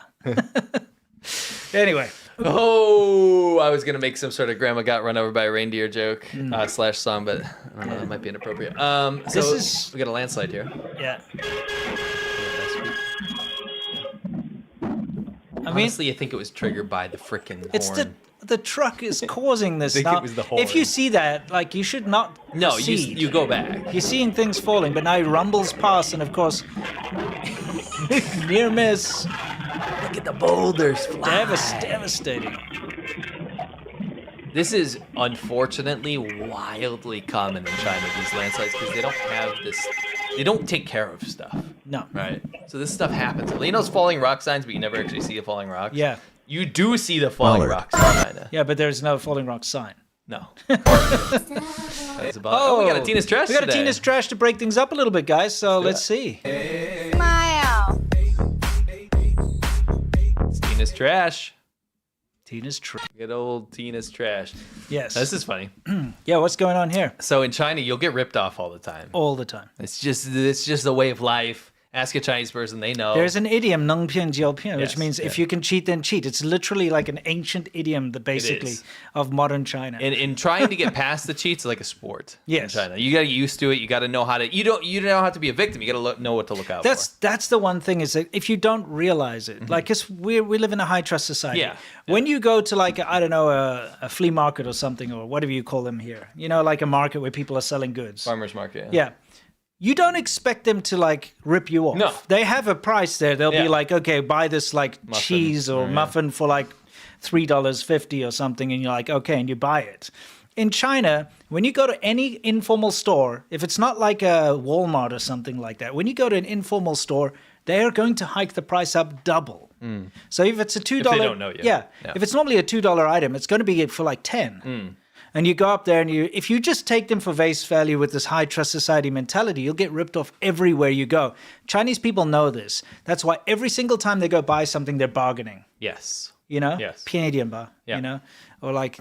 Anyway. Oh, I was going to make some sort of grandma got run over by a reindeer joke / song, but I don't know, that might be inappropriate. We got a landslide here. Yeah. Honestly, I think it was triggered by the frickin' horn. It's the truck is causing this. I think it was the horn. If you see that, you should not No, proceed. you go back. You're seeing things falling, but now he rumbles past, and of course, near miss. Look at the boulders fly. Devastating. This is unfortunately wildly common in China, these landslides, because they don't have this. They don't take care of stuff. No. Right. So this stuff happens. You know those falling rock signs, but you never actually see the falling rocks? Yeah. You do see the falling Ballard. rocks in China. Yeah, but there's no falling rock sign. No. That's about, we got a Tina's Trash We got today. a Tina's Trash to break things up a little bit, guys, so let's see. Smile. Tina's trash. Tina's trash. Good old Tina's trash. Yes. This is funny. Yeah, what's going on here? So in China, you'll get ripped off all the time. All the time. It's just a way of life. Ask a Chinese person, they know. There's an idiom, 能骗就骗, which Yes, means if you can cheat, then cheat. It's literally like an ancient idiom, basically, of modern China. In trying to get past the cheats, like a sport. Yes. In China, you got to get used to it. You got to know how to. You don't know how to be a victim. You got to know what to look out for. That's the one thing is that if you don't realize it, like, cause we live in a high trust society. Yeah. When you go to like I don't know a flea market or something or whatever you call them here, like a market where people are selling goods. Farmers market. Yeah. You don't expect them to like rip you off. No. They have a price there. They'll be like, okay, buy this like Muffin. cheese or muffin for like $3.50 or something, and you're like, okay, and you buy it. In China, when you go to any informal store, if it's not like a Walmart or something like that, when you go to an informal store, they are going to hike the price up double. So if it's a $2, If they don't know you. yeah, Yeah. if it's normally a $2 item, it's going to be for like 10. And you go up there and if you just take them for face value with this high trust society mentality, you'll get ripped off everywhere you go. Chinese people know this. That's why every single time they go buy something, they're bargaining. Yes. Yes. 便宜点吧, Yeah. or like,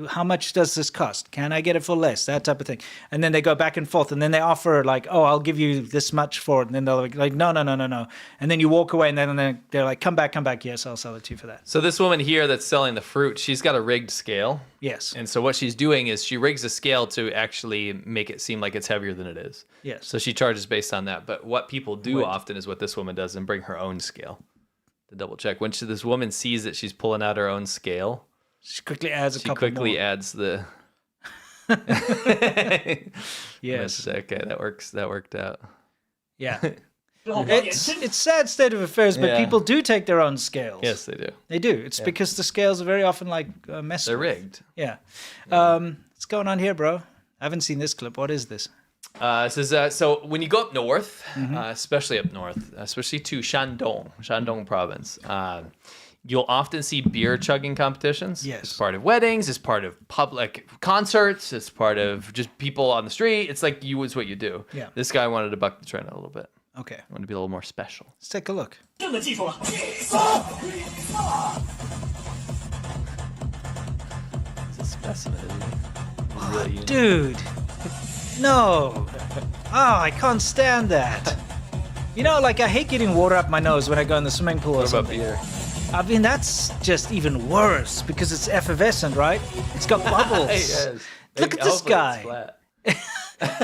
how much does this cost? Can I get it for less? That type of thing. And then they go back and forth, and then they offer like, oh, I'll give you this much for it. And then they're like, no. And then you walk away, and then they're like, come back. Yes, I'll sell it to you for that. So this woman here that's selling the fruit, she's got a rigged scale. Yes. And so what she's doing is she rigs the scale to actually make it seem like it's heavier than it is. Yes. So she charges based on that. But what people do often is what this woman does and bring her own scale to double check. When this woman sees that she's pulling out her own scale, She quickly adds a she couple quickly more. adds the. Yes. Okay, that worked out. Yeah. It's sad state of affairs, but Yeah. people do take their own scales. Yes, they do. They do. It's because the scales are very often like messed They're with. rigged. Yeah. What's going on here, bro? I haven't seen this clip. What is this? This is, so when you go up north, especially up north, especially to Shandong province, you'll often see beer chugging competitions. Yes. It's part of weddings. It's part of public concerts. It's part of just people on the street. It's like it's what you do. Yeah. This guy wanted to buck the trend a little bit. Okay. Wanted to be a little more special. Let's take a look. It's a specimen, isn't it? Really unique. Dude. No. Oh, I can't stand that. Like I hate getting water up my nose when I go in the swimming pool or What about something. beer? I mean, that's just even worse because it's effervescent, right? It's got bubbles. Yes. Look at this Hopefully it's guy. flat.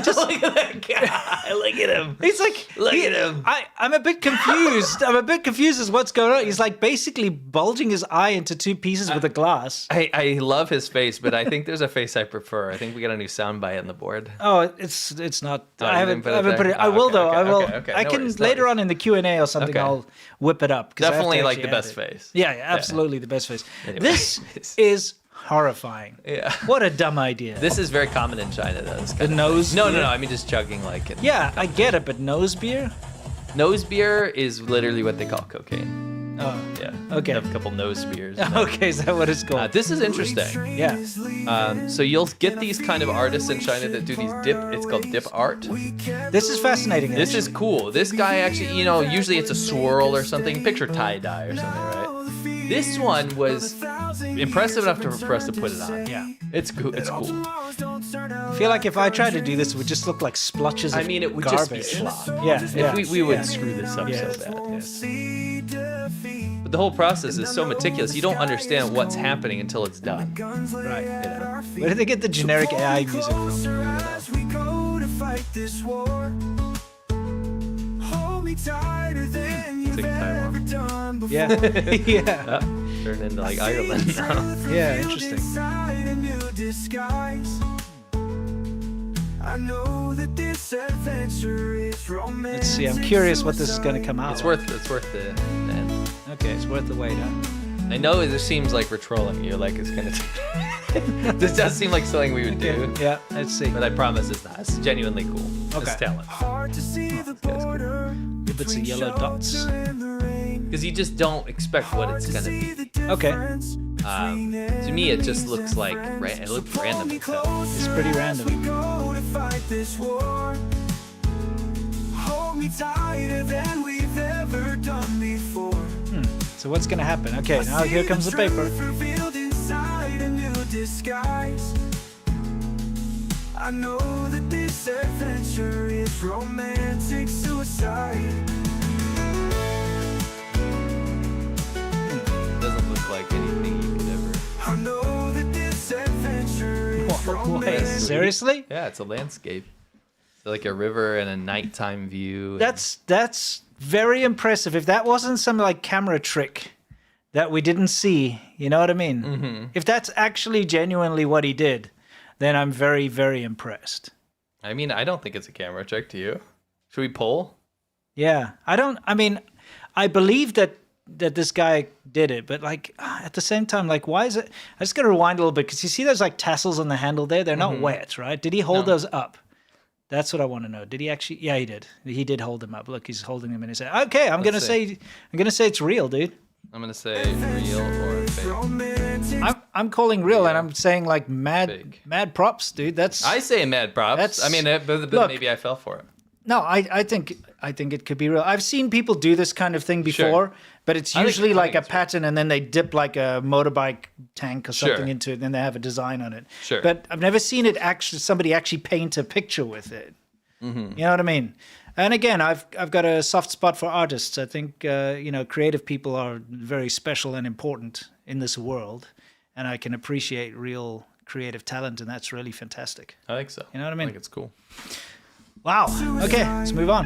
Just look at that guy. Look at him. He's like, Look at him. I'm a bit confused. I'm a bit confused as what's going on. He's like basically bulging his eye into two pieces with a glass. I love his face, but I think there's a face I prefer. I think we got a new soundbite on the board. Oh, it's not. Oh, I you haven't didn't put it put it. there? I Oh, will okay, though. okay, I will. okay. I No can worries, later no on in the Q&A or something. Okay. I'll whip it up. 'cause I have to Definitely like the actually add best it. face. Yeah, absolutely the best face. Anyway. This is horrifying. Yeah. What a dumb idea. This is very common in China, though. This The kind of nose thing. No, beer? I mean just chugging like it. Yeah, I get it, but nose beer? Nose beer is literally what they call cocaine. Oh, Yeah. Okay. Have a couple nose beers. okay. Is that what it's called? This is interesting. Yeah. So you'll get these kind of artists in China that do these dip. It's called dip art. This is fascinating. This is cool. This guy actually, usually it's a swirl or something. Picture tie-dye or something, right? This one was impressive enough for us to put it on. Yeah. It's cool. It's cool. I feel like if I tried to do this, it would just look like splotches of I mean, it would garbage. just be slop. Yeah, If we would yeah. screw this up Yeah. so bad. Yes. But the whole process is so meticulous. You don't understand what's happening until it's done. Right. Where did they get the generic AI music from? As we go to fight this war, hold me tighter than you've Take time ever off. done before. Yeah. yeah. Turn into like Ireland now. Yeah, interesting. Inside a new disguise. I know that this adventure is romantic. Let's see. I'm curious what this is going to come out. It's worth the end. Okay, it's worth the wait. Huh? I know this seems like we're trolling you. Like it's gonna. This does seem like something we would do. Yeah. Let's see. But I promise it's not. It's genuinely cool. Okay. It's talent. Hard to see the border Bits of yellow dots. Because you just don't expect what it's gonna be. Okay. To me, it just looks like it looks random. as hell. It's pretty random. Go to fight this war. Hold me tighter than we've ever done before. So what's going to happen? Okay, now here comes the paper. Revealed inside a new disguise. I know that this adventure is romantic suicide. Doesn't look like anything you could ever. I know that this adventure is Wait, romantic. seriously? Yeah, it's a landscape. So like a river and a nighttime view. That's very impressive. If that wasn't some like camera trick that we didn't see, you know what I mean? Mm-hmm. If that's actually genuinely what he did, then I'm very, very impressed. I mean, I don't think it's a camera trick to you. Should we poll? Yeah, I believe that this guy did it, but like at the same time, like why is it? I just got to rewind a little bit because you see those like tassels on the handle there. They're not wet, right? Did he hold those up? That's what I want to know. Did he actually? Yeah, he did. He did hold them up. Look, he's holding them in his hand. Okay, I'm gonna say it's real, dude. I'm gonna say real or fake. I'm calling real, and I'm saying like mad props, dude. That's I say mad props. That's- I mean, but look. maybe I fell for it. no. I think it could be real. I've seen people do this kind of thing before, Sure. but it's I think- usually I like think a it's real. pattern, and then they dip like a motorbike tank or something Sure. into it, and then they have a design on it. Sure. But I've never seen it somebody actually paint a picture with it. Mm-hmm. You know what I mean? And again, I've got a soft spot for artists. I think creative people are very special and important in this world, and I can appreciate real creative talent, and that's really fantastic. I think so. You know what I mean? I think it's cool. Wow. Okay, let's move on.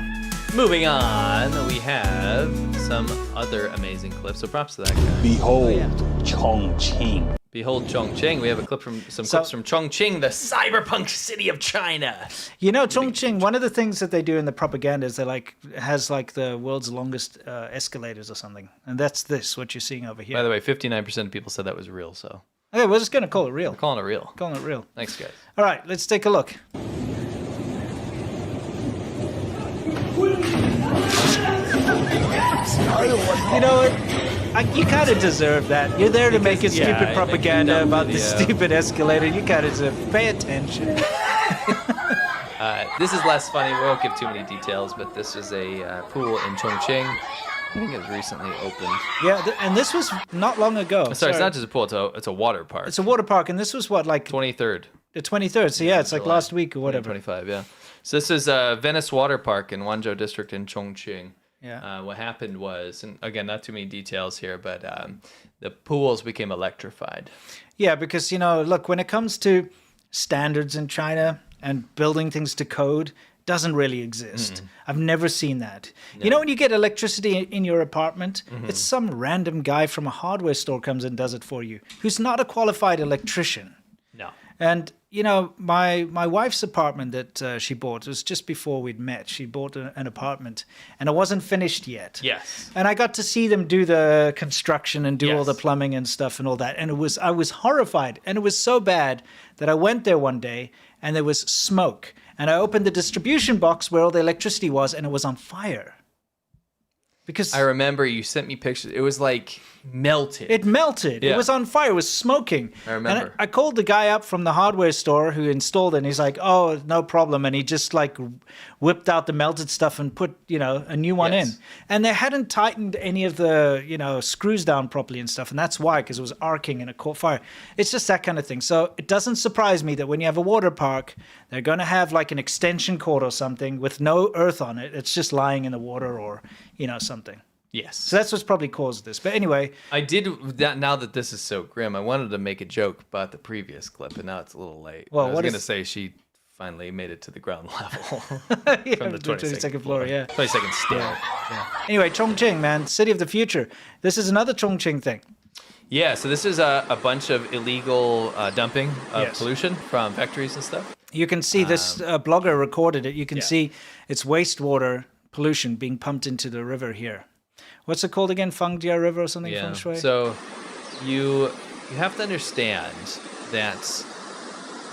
Moving on, we have some other amazing clips. So props to that guy. Behold, Chongqing. Behold Chongqing. We have a clip from clips from Chongqing, the cyberpunk city of China. You know, Chongqing, one of the things that they do in the propaganda is they has the world's longest escalators or something. And that's what you're seeing over here. By the way, 59% of people said that was real, so Okay, we're just going to call it real. we're calling it real. Calling it real. Thanks, guys. All right, let's take a look. You know what? You kind of deserve that. You're there to make a stupid propaganda about the stupid escalator. You kind of deserve. Pay attention. This is less funny. We won't give too many details, but this is a pool in Chongqing. I think it was recently opened. Yeah, and this was not long ago. Sorry, it's not just a pool. It's a water park. It's a water park, and this was what, like 23rd. the 23rd. So yeah, it's like July. last week or whatever. 25, yeah. So this is Venice Water Park in Wanzhou District in Chongqing. Yeah. What happened was, and again, not too many details here, but the pools became electrified. Yeah, because, look, when it comes to standards in China and building things to code, doesn't really exist. I've never seen that. You know, when you get electricity in your apartment, it's some random guy from a hardware store comes and does it for you, who's not a qualified electrician. No. And, my wife's apartment that she bought, it was just before we'd met. She bought an apartment, and it wasn't finished yet. Yes. And I got to see them do the construction and do all Yes. the plumbing and stuff and all that. And I was horrified. And it was so bad that I went there one day and there was smoke. And I opened the distribution box where all the electricity was, and it was on fire. Because I remember you sent me pictures. It was like melted. it melted. Yeah. It was on fire. It was smoking. I remember. And I called the guy up from the hardware store who installed it, and he's like, "Oh, no problem." And he just whipped out the melted stuff and put, a new one Yes. in. And they hadn't tightened any of the, screws down properly and stuff. And that's why, because it was arcing and it caught fire. It's just that kind of thing. So it doesn't surprise me that when you have a water park, they're going to have like an extension cord or something with no earth on it. It's just lying in the water or, something. Yes. So that's what's probably caused this. But anyway, I did that. Now that this is so grim, I wanted to make a joke about the previous clip, and now it's a little late. Well, I was what going to is- say she finally made it to the ground level yeah, from the 22nd floor, yeah. 22nd stair. Anyway, Chongqing, man, city of the future. This is another Chongqing thing. Yeah. So this is a bunch of illegal dumping of Yes. pollution from factories and stuff. You can see this blogger recorded it. You can see it's wastewater pollution being pumped into the river here. What's it called again? Fangjia River or something? Yeah. Feng Shui? So you have to understand that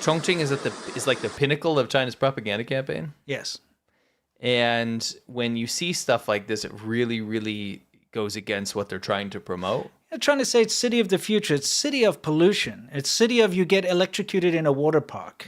Chongqing is like the pinnacle of China's propaganda campaign. Yes. And when you see stuff like this, it really, really goes against what they're trying to promote. They're trying to say it's city of the future. It's city of pollution. It's city of you get electrocuted in a water park.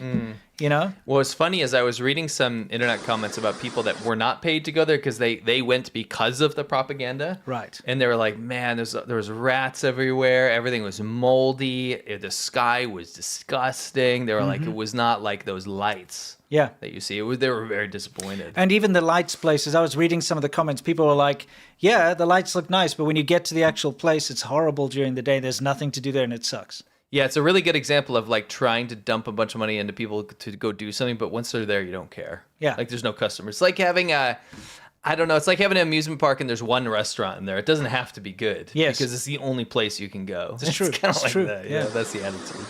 you know? Well, what's funny is I was reading some internet comments about people that were not paid to go there because they went because of the propaganda. Right. And they were like, man, there was rats everywhere. Everything was moldy. The sky was disgusting. They were like, it was not like those lights Yeah. that you see. They were very disappointed. And even the lights places, I was reading some of the comments. People were like, yeah, the lights look nice, but when you get to the actual place, it's horrible during the day. There's nothing to do there and it sucks. Yeah, it's a really good example of like trying to dump a bunch of money into people to go do something, but once they're there, you don't care. Yeah. Like there's no customers. It's like having I don't know, it's like having an amusement park and there's one restaurant in there. It doesn't have to be good. Yes. Because it's the only place you can go. It's true. Kind of It's like true. that. Yeah. That's the attitude.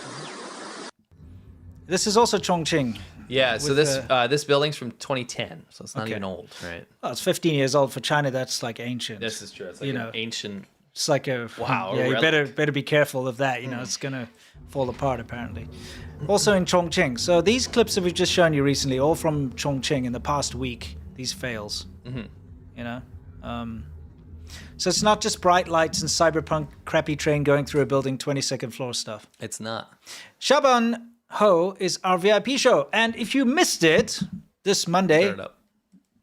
This is also Chongqing. Yeah, so With, this building's from 2010, so it's not Okay. even old, right? Well, it's 15 years old. For China, that's like ancient. This is true. It's like You an know. ancient. It's like a Wow, Yeah, a you relic. better be careful of that. You know, it's gonna fall apart apparently. Also in Chongqing. So these clips that we've just shown you recently, all from Chongqing in the past week. These fails. You know, so it's not just bright lights and cyberpunk crappy train going through a building 22nd floor stuff. It's not. Shaban Ho is our VIP show, and if you missed it this Monday, Turn it up.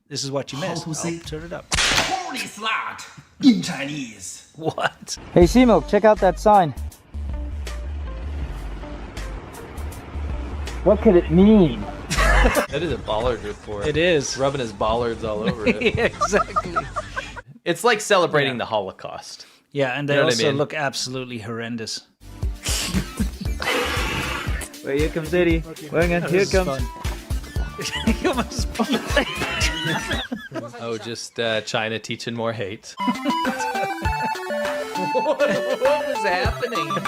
this is what you missed. to say- I'll turn it up. Holy slut in Chinese. What? Hey, Simo, check out that sign. What could it mean? That is a Ballard report. It is. Rubbing his Ballards all over it. Yeah, exactly. It's like celebrating Yeah. the Holocaust. Yeah, and they You know what I also mean? look absolutely horrendous. Well, here comes Eddie. Here comes. He almost Oh, just China teaching more hate. what was happening here?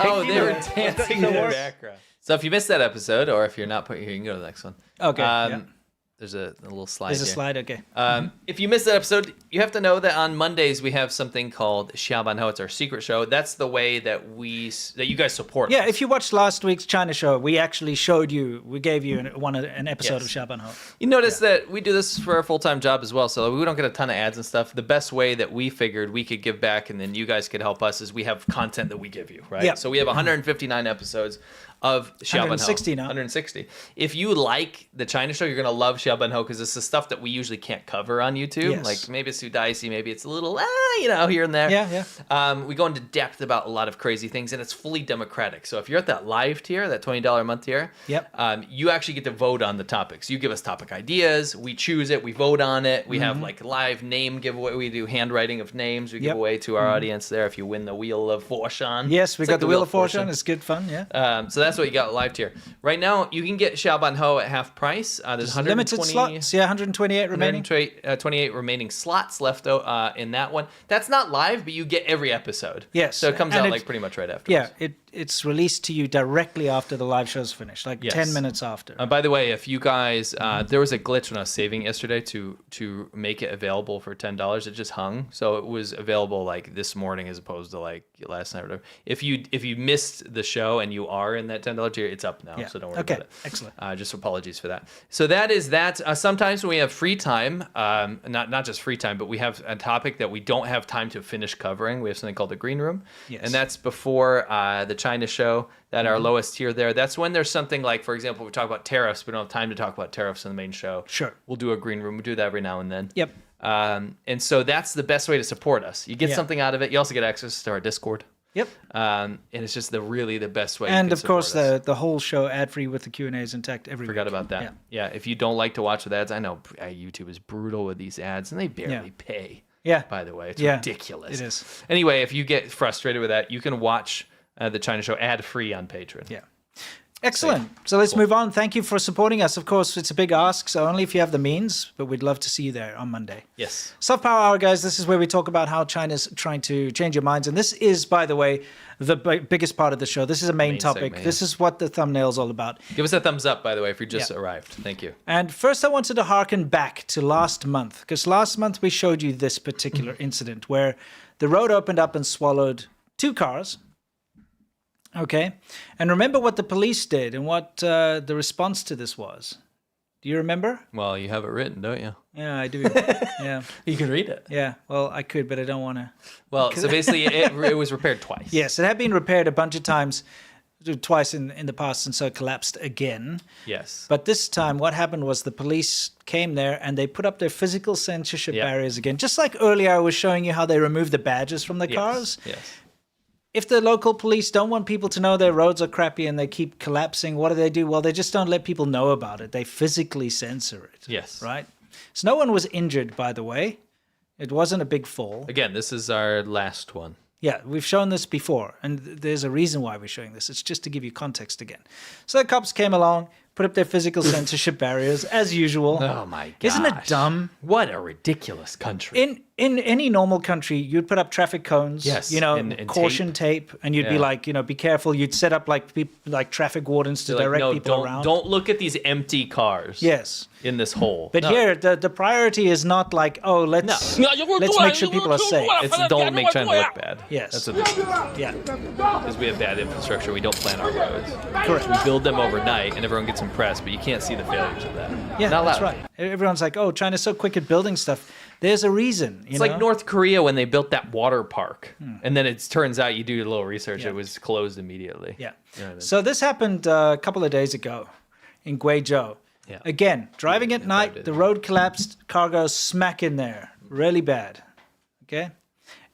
Oh, they were dancing in the background. So if you missed that episode, or if you're not put here, you can go to the next one. Okay, yeah. There's a little slide There's a here. slide, okay. If you missed that episode, you have to know that on Mondays we have something called Xiaoban Ho. It's our secret show. That's the way that you guys support Yeah, us. if you watched last week's China show, we actually we gave you an episode Yes. of Shaban Ho. You notice that we do this for a full-time job as well, so we don't get a ton of ads and stuff. The best way that we figured we could give back and then you guys could help us is we have content that we give you, right? Yeah. So we have 159 episodes of Xiaoban Ho. 160 now. 160. If you like the China show, you're going to love Xiaoban Ho because it's the stuff that we usually can't cover on YouTube. Yes. Like maybe it's too dicey, maybe it's a little, here and there. Yeah. We go into depth about a lot of crazy things, and it's fully democratic. So if you're at that live tier, that $20 a month tier, Yep. you actually get to vote on the topics. You give us topic ideas, we choose it, we vote on it. We have like live name giveaway. We do handwriting of names. We give Yep. away to our audience there if you win the Wheel of Fortune. Yes, we It's got like the Wheel of Fortune. It's good fun, yeah. So that's what you got live tier. Right now, you can get Xiaoban Ho at half price. There's 120, Limited slots, yeah, 128 remaining. 28 remaining slots left in that one. That's not live, but you get every episode. Yes, So it comes and out it- like pretty much right after. Yeah, it's released to you directly after the live show's finished, like Yes. 10 minutes after. By the way, if you guys, there was a glitch when I was saving yesterday to make it available for $10. It just hung, so it was available like this morning as opposed to like last night or whatever. If you missed the show and you are in that $10 tier, it's up now, Yeah. so don't worry Okay, about it. excellent. Just apologies for that. So that is that. Sometimes when we have free time, not just free time, but we have a topic that we don't have time to finish covering. We have something called the green room, Yes. and that's before the China show. That Mm-hmm. our lowest tier there. That's when there's something like, for example, we talk about tariffs. We don't have time to talk about tariffs in the main show. Sure. We'll do a green room. We do that every now and then. Yep. And so that's the best way to support us. You get Yeah. something out of it. You also get access to our Discord. Yep. And it's just really the best way. you And can of course, support us. the whole show ad-free with the Q&As intact every Forgot week. about that. Yeah. Yeah. If you don't like to watch with ads, I know YouTube is brutal with these ads, and they barely Yeah. pay. Yeah. By the way, it's Yeah, ridiculous. it is. Anyway, if you get frustrated with that, you can watch the China show ad-free on Patreon. Yeah. Excellent. So let's move on. Thank you for supporting us. Of course, it's a big ask, so only if you have the means, but we'd love to see you there on Monday. Yes. Soft Power Hour, guys, this is where we talk about how China's trying to change your minds. And this is, by the way, the biggest part of the show. This is a main topic. segment, yeah. This is what the thumbnail's all about. Give us a thumbs up, by the way, if you just Yeah. arrived. Thank you. And first, I wanted to harken back to last month, because last month we showed you this particular incident where the road opened up and swallowed 2 cars. Okay. And remember what the police did and what the response to this was. Do you remember? Well, you have it written, don't you? Yeah, I do. Yeah. You can read it. Yeah. Well, I could, but I don't want to. Well, so basically, it was repaired twice. Yes, it had been repaired a bunch of times. twice in the past, and so it collapsed again. Yes. But this time, what happened was the police came there and they put up their physical censorship barriers again. Just like earlier, I was showing you how they removed the badges from the cars. Yes. If the local police don't want people to know their roads are crappy and they keep collapsing, what do? Well, they just don't let people know about it. They physically censor it. Yes. Right? So no one was injured, by the way. It wasn't a big fall. Again, this is our last one. Yeah, we've shown this before, and there's a reason why we're showing this. It's just to give you context again. So the cops came along, put up their physical censorship barriers, as usual. Oh my gosh. Isn't it dumb? What a ridiculous country. In any normal country, you'd put up traffic cones, Yes, and caution tape, and you'd be like, be careful. You'd set up like traffic wardens to direct people around. Don't look at these empty cars. Yes. In this hole. But here, the priority is not like, let's make sure people are safe. It's don't make China look bad. Yes. That's what this is. Yeah. Because we have bad infrastructure. We don't plan our roads. Correct. We build them overnight, and everyone gets impressed, but you can't see the failures of that. Yeah, Not that's allowed. right. Everyone's like, China's so quick at building stuff. There's a reason. It's like North Korea when they built that water park. And then it turns out you do a little research, it was closed immediately. Yeah. You know what I mean? So this happened a couple of days ago in Guizhou. Yeah. Again, driving at night, the road collapsed, car goes smack in there. Really bad. Okay?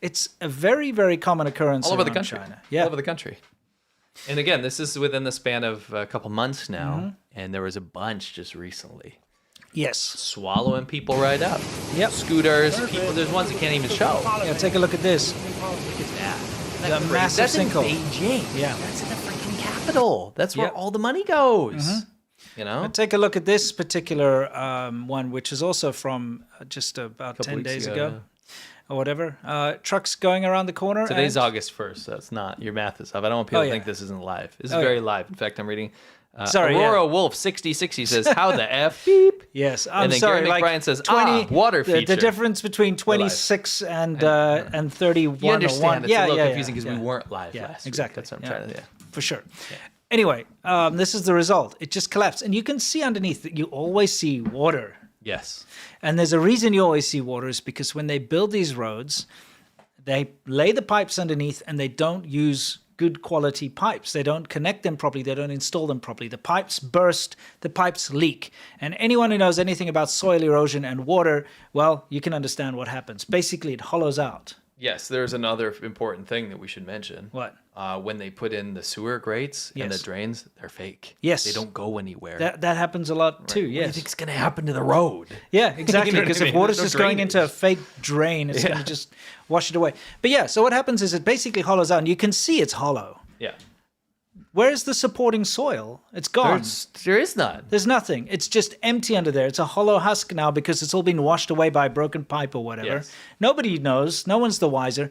It's a very, very common occurrence all over the around country. China. Yeah. All over the country. And again, this is within the span of a couple months now. Mm-hmm. And there was a bunch just recently. Yes. Swallowing people right up. Yep. Scooters, people. There's ones that can't even show. Yeah, take a look at this. Look at that. The Crazy. massive That's sinkhole. in Beijing. Yeah. That's in the freaking capital. That's where Yep. all the money goes. You know? Take a look at this particular one, which is also from just about 10 weeks days ago, ago. Or whatever. Trucks going around the corner. Today's and- August 1st, so it's not. Your math is up. I don't want people to think this isn't live. This is very live. In fact, I'm reading. Sorry, Aurora Wolf 6060 says, "How the f beep?" Yes, I'm And then sorry. Gary McBrien says, water the feature. difference between 26 and 31 You understand? or 1. It's a little confusing because we weren't live Yeah, last week. exactly. That's what I'm trying to. Yeah. For sure. Anyway, this is the result. It just collapsed, and you can see underneath that you always see water. Yes. And there's a reason you always see water is because when they build these roads, they lay the pipes underneath and they don't use good quality pipes. They don't connect them properly. They don't install them properly. The pipes burst, the pipes leak. And anyone who knows anything about soil erosion and water, well, you can understand what happens. Basically, it hollows out. Yes, there's another important thing that we should mention. What? When they put in the sewer grates and the Yes. drains, they're fake. Yes. They don't go anywhere. That happens a lot too, What do you yes. think's going to happen to the road? Yeah, exactly. You know what I Because mean? if water's There's just no going into a drainage. fake drain, it's going to just wash it away. But yeah, so what happens is it basically hollows out, and you can see it's hollow. Yeah. Where's the supporting soil? It's gone. There is none. There's nothing. It's just empty under there. It's a hollow husk now because it's all been washed away by a broken pipe or whatever. Yes. Nobody knows. No one's the wiser.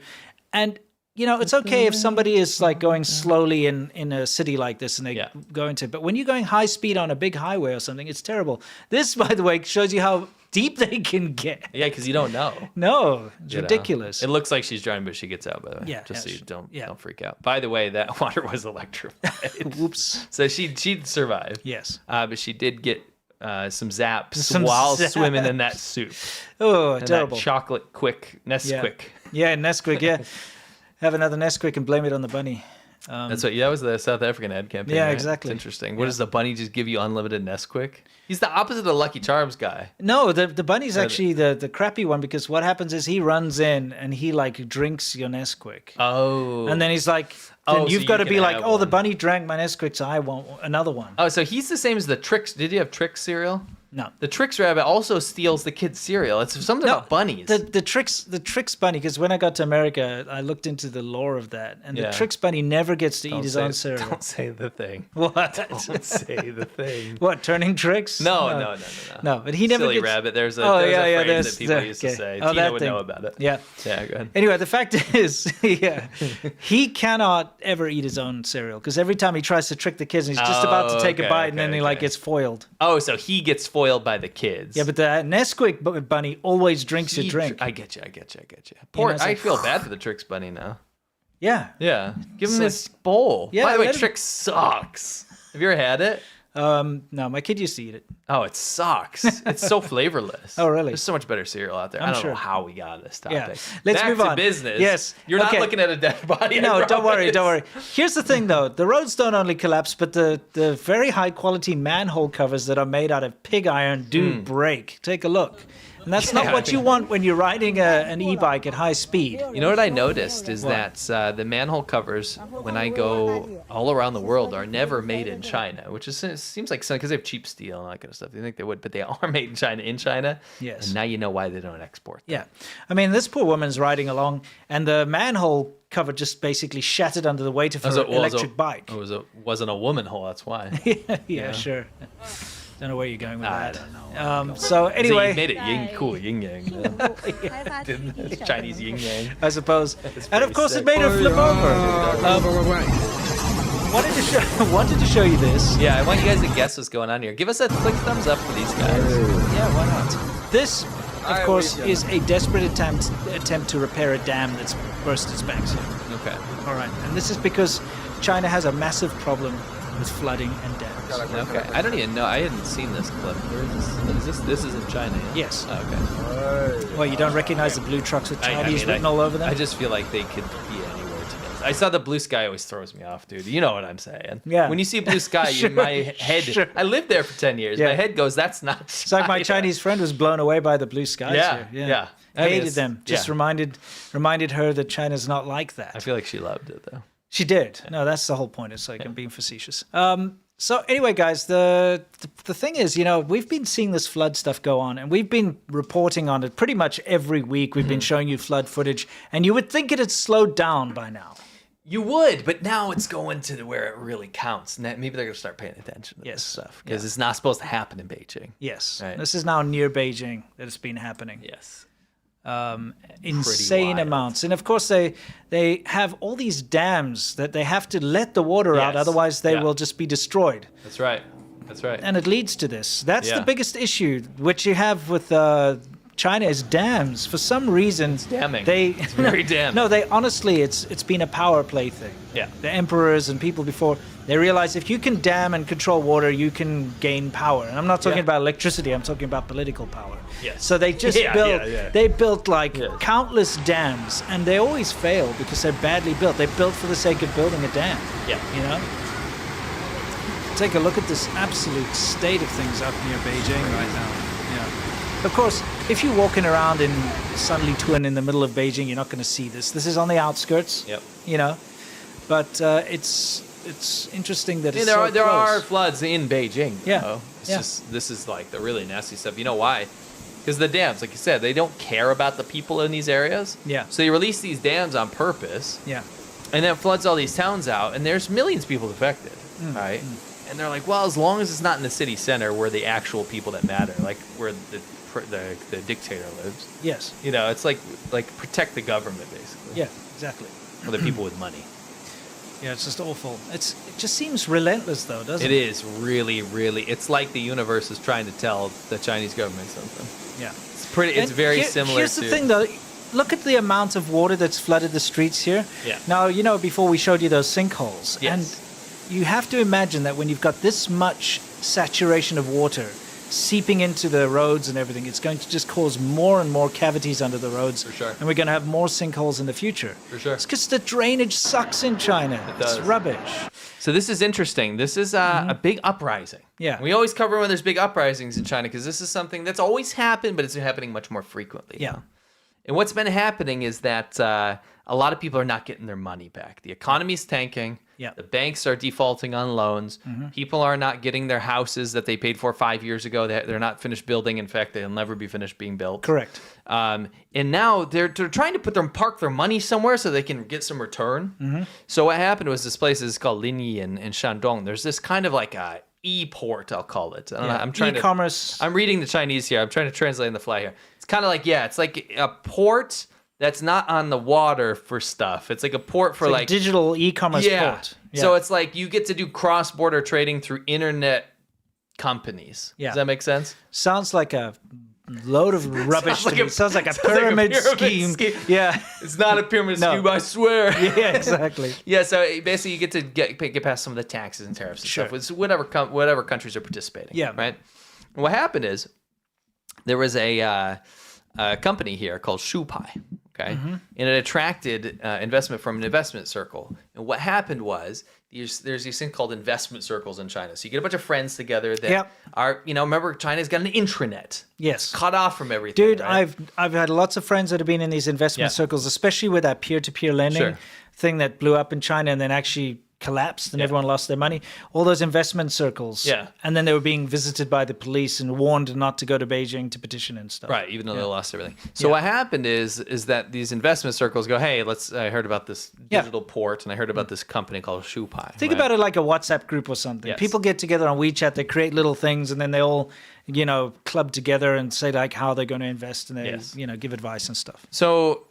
And, it's okay if somebody is like going slowly in a city like this and they go into it. But when you're going high speed on a big highway or something, it's terrible. This, by the way, shows you how deep they can get. Yeah, because you don't know. No, it's You know? ridiculous. It looks like she's drowning, but she gets out, by the way. Yeah, Just yeah, so you don't yeah. freak out. By the way, that water was electrified. Whoops. So she'd survive. Yes. But she did get some zaps Some while zaps. swimming in that soup. Oh, And terrible. that chocolate quick Nesquik. Yeah, Nesquik, yeah. Have another Nesquik and blame it on the bunny. That was the South African ad campaign. Yeah, right? exactly. It's interesting. What does the bunny just give you unlimited Nesquik? He's the opposite of the Lucky Charms guy. No, the bunny's actually the crappy one because what happens is he runs in and he like drinks your Nesquik. Oh. And then he's like, Oh, then so you've you got to can be like, have oh, the one. bunny drank my Nesquik, so I want another one. Oh, so he's the same as the Trix. Did you have Trix cereal? No. The Trix rabbit also steals the kids' cereal. It's something about bunnies. The Trix bunny, because when I got to America, I looked into the lore of that, and Yeah. the Trix bunny never gets to eat his own cereal. Don't say the thing. What? Don't say the thing. What, turning tricks? No. No, but he never Silly gets... rabbit. There's a there's phrase that people used to okay. say. Oh, Tina that would thing. know about it. Yeah. Yeah, go ahead. Anyway, the fact is, he cannot ever eat his own cereal because every time he tries to trick the kids, and he's just about to take a bite, and then he like gets foiled. Oh, so he gets foiled by the kids. Yeah, but the Nesquik bunny always drinks your drink. I get you. Poor, it's I like- feel bad for the Trix bunny now. Yeah. Yeah. Give him So- this bowl. Yeah, By the way, let him- Trix sucks. Have you ever had it? No, my kid used to eat it. Oh, it sucks. It's so flavorless. Oh, really? There's so much better cereal out there. I don't know how we got on this topic. Yeah. Let's Back move to on. business. Yes. You're not Okay. looking at a dead body. No, I don't worry, promise. don't worry. Here's the thing, though. The roads don't only collapse, but the very high-quality manhole covers that are made out of pig iron do break. Take a look. And that's not what you want when you're riding an e-bike at high speed. You know what I noticed is that the manhole covers, when I go all around the world, are never made in China, which is it seems like because they have cheap steel and that kind of stuff. You think they would, but they are made in China. Yes. And now you know why they don't export them. Yeah. I mean, this poor woman's riding along, and the manhole cover just basically shattered under the weight of her electric bike. It wasn't a woman hole, that's why. Yeah, sure. Don't know where you're going with I that. don't know. So anyway, You made it yin yang. Chinese yin yang. I suppose, and of course sick. it made her flip over. Wanted to show you this. Yeah, I want you guys to guess what's going on here. Give us a quick thumbs up for these guys. Yeah, why not? This, of course, is a desperate attempt to repair a dam that's burst its banks here. Okay. All right, and this is because China has a massive problem with flooding and dams. Okay. I don't even know. I hadn't seen this clip. Where is this? What is this? This is in China. Yeah? Yes. Oh, okay. Well, you don't recognize the blue trucks with Chinese written all over them? I just feel like they could be anywhere together. I saw the blue sky always throws me off, dude. You know what I'm saying? Yeah. When you see blue sky, Sure, my head. sure. I lived there for 10 years. Yeah. My head goes, that's not. It's like my Chinese friend was blown away by the blue skies here. Yeah. I mean, Hated it's- them. Just yeah. reminded her that China's not like that. I feel like she loved it though. She did. No, that's the whole point. It's like I'm being facetious. So anyway, guys, the thing is, we've been seeing this flood stuff go on, and we've been reporting on it pretty much every week. We've been showing you flood footage, and you would think it had slowed down by now. You would, but now it's going to where it really counts. And maybe they're going to start paying attention to this stuff because it's not supposed to happen in Beijing. Yes. Right. This is now near Beijing that it's been happening. Yes. Insane wild. amounts. And of course, they have all these dams that they have to let the water out, Yes. otherwise they Yeah. will just be destroyed. That's right. That's right. And it leads to this. That's Yeah. the biggest issue, which you have with China is dams. For some reason, it's damming. They It's very damning. No, they honestly, it's been a power play thing. Yeah. The emperors and people before, they realized if you can dam and control water, you can gain power. And I'm not talking Yeah. about electricity. I'm talking about political power. Yes. So they just built. Yeah. They built like countless dams, and they always fail because they're badly built. They're built for the sake of building a dam. Yeah. Take a look at this absolute state of things up near Beijing right now. Yeah. Of course, if you're walking around in Sunli Tuan in the middle of Beijing, you're not going to see this. This is on the outskirts. Yep. But it's interesting that it's there so are close. floods in Beijing. Yeah. though. It's Yeah. just this is like the really nasty stuff. You know why? Because the dams, like you said, they don't care about the people in these areas. Yeah. So they release these dams on purpose, Yeah. and then it floods all these towns out, and there's millions of people affected, right? And they're like, well, as long as it's not in the city center where the actual people that matter, like where the dictator lives. Yes. It's like protect the government basically. Yeah. Exactly. Or the people with money. Yeah. It's just awful. It just seems relentless, though, doesn't It it? is really, really. It's like the universe is trying to tell the Chinese government something. Yeah. It's very similar Here's to. the thing, though. Look at the amount of water that's flooded the streets here. Yeah. Now, before we showed you those sinkholes. Yes. And you have to imagine that when you've got this much saturation of water seeping into the roads and everything, it's going to just cause more and more cavities under the roads. For sure. And we're going to have more sinkholes in the future. For sure. It's because the drainage sucks in China. does. It's rubbish. So this is interesting. This is a big uprising. Yeah. We always cover when there's big uprisings in China because this is something that's always happened, but it's happening much more frequently. Yeah. And what's been happening is that a lot of people are not getting their money back. The economy's tanking. Yeah. The banks are defaulting on loans. People are not getting their houses that they paid for 5 years ago. They're not finished building. In fact, they'll never be finished being built. Correct. And now they're trying to park their money somewhere so they can get some return. So what happened was this place is called Linyi in Shandong. There's this kind of like a e-port, I'll call it. I don't know, I'm trying E-commerce. I'm reading the Chinese here. I'm trying to translate on the fly here. It's kind of like, it's like a port that's not on the water for stuff. It's like a port for It's a digital e-commerce port. Yeah. So it's like you get to do cross-border trading through internet companies. Yeah. Does that make sense? Sounds like a load of rubbish to me. It sounds like a pyramid scheme. Yeah. It's not a pyramid No. scheme, I swear. Yeah, exactly. Yeah, so basically you get to get past some of the taxes and tariffs and stuff with whatever countries are participating. Yeah. Right? And what happened is there was a company here called Shoutout, okay? And it attracted investment from an investment circle. And what happened was there's these things called investment circles in China. So you get a bunch of friends together that are, remember China's got an intranet. Yes. Cut off from everything. Dude, right? I've had lots of friends that have been in these investment circles, especially with that peer-to-peer lending thing that blew up in China and then actually collapsed and everyone lost their money. All those investment circles. Yeah. And then they were being visited by the police and warned not to go to Beijing to petition and stuff. Right, even though they lost everything. So what happened is that these investment circles go, hey, I heard about this digital port and I heard about this company called Shoutout. Think about it like a WhatsApp group or something. Yes. People get together on WeChat, they create little things and then they all, club together and say like how they're going to invest and they, give advice and stuff. So,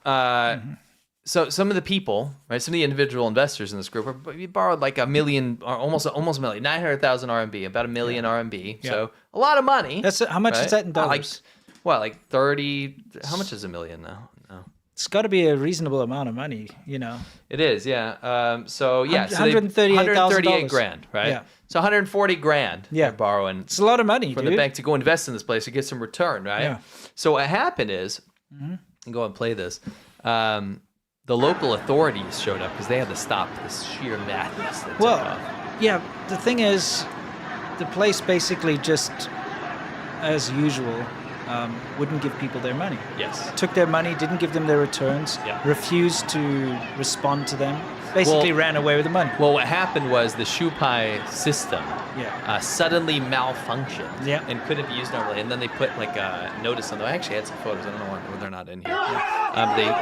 so some of the people, right, some of the individual investors in this group, we borrowed like $1 million, or almost $1 million, 900,000 RMB, about $1 million RMB. Yeah. So a lot of money. That's how much is that in dollars? Like 30. How much is $1 million now? No. It's got to be a reasonable amount of money, It is, yeah. So yeah, $138,000 grand, right? Yeah. So 140 grand. Yeah. They're borrowing. It's a lot of money, from dude. the bank to go invest in this place to get some return, right? Yeah. So what happened is, and go and play this. The local authorities showed up because they had to stop this sheer madness that took off. Yeah, the thing is, the place basically just, as usual, wouldn't give people their money. Yes. Took their money, didn't give them their returns, refused to respond to them, basically ran away with the money. Well, what happened was the Shoupai system suddenly malfunctioned and couldn't be used normally. And then they put like a notice on them. I actually had some photos. I don't know why they're not in here.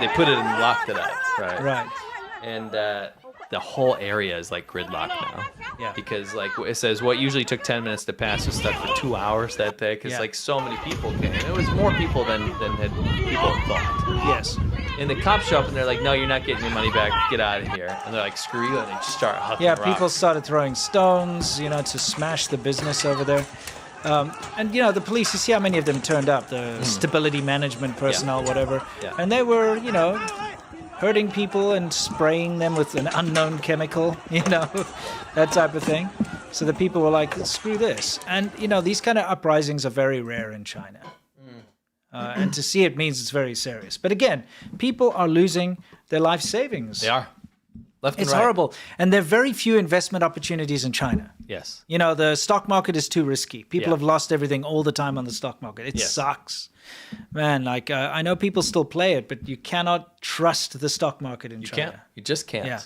They put it and locked it up. Right. And the whole area is like gridlocked now. Yeah. Because like it says what usually took 10 minutes to pass was stuck for 2 hours that day because like so many people came. It was more people than people had thought. Yes. And the cops show up and they're like, no, you're not getting your money back. Get out of here. And they're like, screw you. And they just start huffing rocks. People started throwing stones, to smash the business over there. And, the police, you see how many of them turned up, the stability management personnel, whatever. Yeah. And they were, hurting people and spraying them with an unknown chemical, that type of thing. So the people were like, screw this. And, these kind of uprisings are very rare in China. And to see it means it's very serious. But again, people are losing their life savings. They are. Left and It's right. horrible. And there are very few investment opportunities in China. Yes. The stock market is too risky. People have lost everything all the time on the stock market. It sucks. Man, I know people still play it, but you cannot trust the stock market in China. You can't. You just can't. Yeah.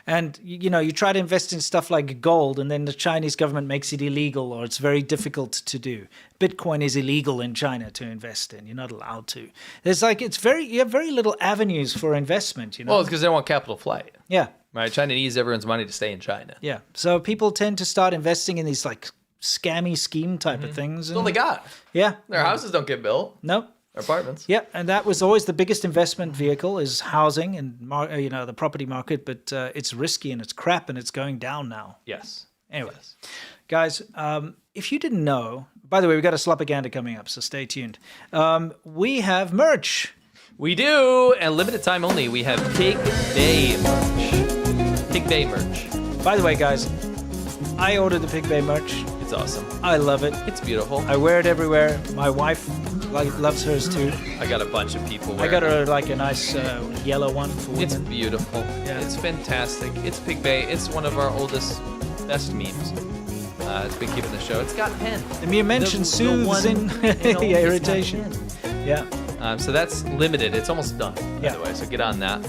And, you try to invest in stuff like gold, and then the Chinese government makes it illegal, or it's very difficult to do. Bitcoin is illegal in China to invest in. You're not allowed to. You have very little avenues for investment, Well, it's because they don't want capital flight. Yeah. Right? China needs everyone's money to stay in China. Yeah. So people tend to start investing in these scammy scheme type of things. That's all they got. Yeah. Their houses don't get built. No. Their apartments. Yeah, and that was always the biggest investment vehicle is housing and the property market, but it's risky and it's crap and it's going down now. Yes. Anyway, guys, if you didn't know, by the way, we've got a Slopaganda coming up, so stay tuned. We have merch. We do, and limited time only. We have Pig Bay merch. Pig Bay merch. By the way, guys, I ordered the Pig Bay merch. It's awesome. I love it. It's beautiful. I wear it everywhere. My wife loves hers too. I got a bunch of people wearing I got her a nice yellow one for women. It's beautiful. Yeah. It's fantastic. It's Pig Bay. It's one of our oldest, best memes. It's been keeping the show. It's got pen. The mere mention soothes in irritation. Yeah. So that's limited. It's almost done, by the way, so get on that.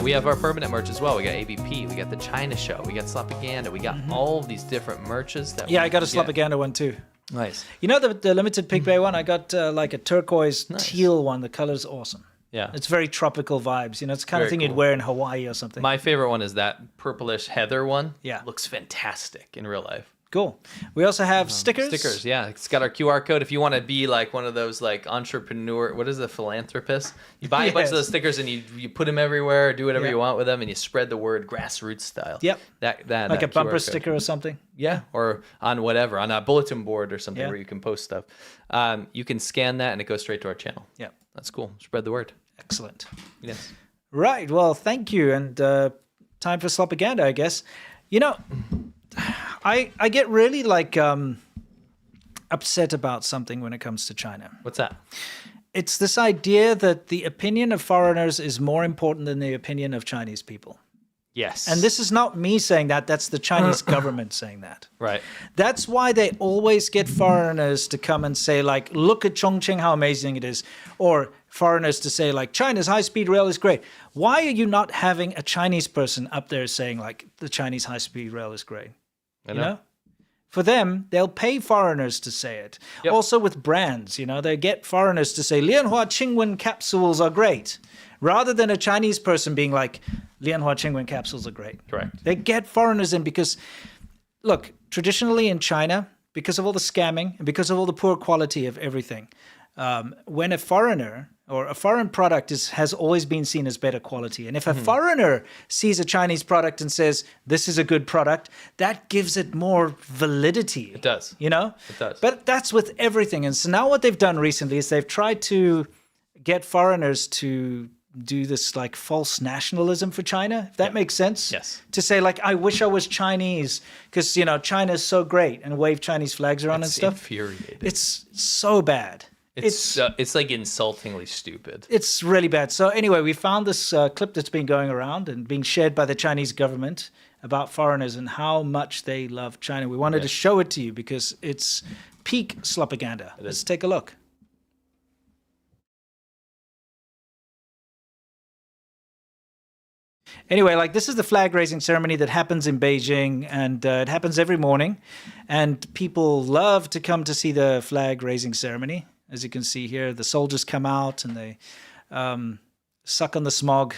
We have our permanent merch as well. We got ABP, we got the China Show, we got Slopaganda, we got all of these different merches. I got a Slopaganda one too. Nice. The limited Pig Bay one, I got a turquoise teal one. The color's awesome. Yeah. It's very tropical vibes. It's the kind of thing you'd wear in Hawaii or something. My favorite one is that purplish heather one. Yeah. Looks fantastic in real life. Cool. We also have stickers. Stickers, yeah. It's got our QR code. If you want to be like one of those like entrepreneur, what is a philanthropist? You buy a bunch of those stickers and you put them everywhere, do whatever you want with them, and you spread the word grassroots style. Yep. That Like a QR bumper code. sticker or something. Yeah, or on whatever, on a bulletin board or something where you can post stuff. You can scan that and it goes straight to our channel. Yeah. That's cool. Spread the word. Excellent. Yes. Right. Well, thank you. And time for slopaganda, I guess. You know, I get really like upset about something when it comes to China. What's that? It's this idea that the opinion of foreigners is more important than the opinion of Chinese people. Yes. And this is not me saying that. That's the Chinese government saying that. Right. That's why they always get foreigners to come and say, like, look at Chongqing, how amazing it is. Or foreigners to say, like, China's high-speed rail is great. Why are you not having a Chinese person up there saying, like, the Chinese high-speed rail is great? I You know? For them, they'll pay foreigners to say it. Yep. Also with brands, you know, they get foreigners to say, Lianhua Qingwen capsules are great. Rather than a Chinese person being like, Lianhua Qingwen capsules are great. Correct. They get foreigners in because, look, traditionally in China, because of all the scamming and because of all the poor quality of everything, when a foreigner or a foreign product has always been seen as better quality. And if a foreigner sees a Chinese product and says, this is a good product, that gives it more validity. It does. You know? It does. But that's with everything. And so now what they've done recently is they've tried to get foreigners to do this like false nationalism for China, if that makes sense. Yes. To say like, I wish I was Chinese because, you know, China's so great, and wave Chinese flags around and stuff. Infuriating. It's so bad. It's like insultingly stupid. It's really bad. So anyway, we found this clip that's been going around and being shared by the Chinese government about foreigners and how much they love China. We wanted to show it to you because it's peak slopaganda. Let's take a look. Anyway, like this is the flag raising ceremony that happens in Beijing, and it happens every morning. And people love to come to see the flag raising ceremony. As you can see here, the soldiers come out and they suck on the smog,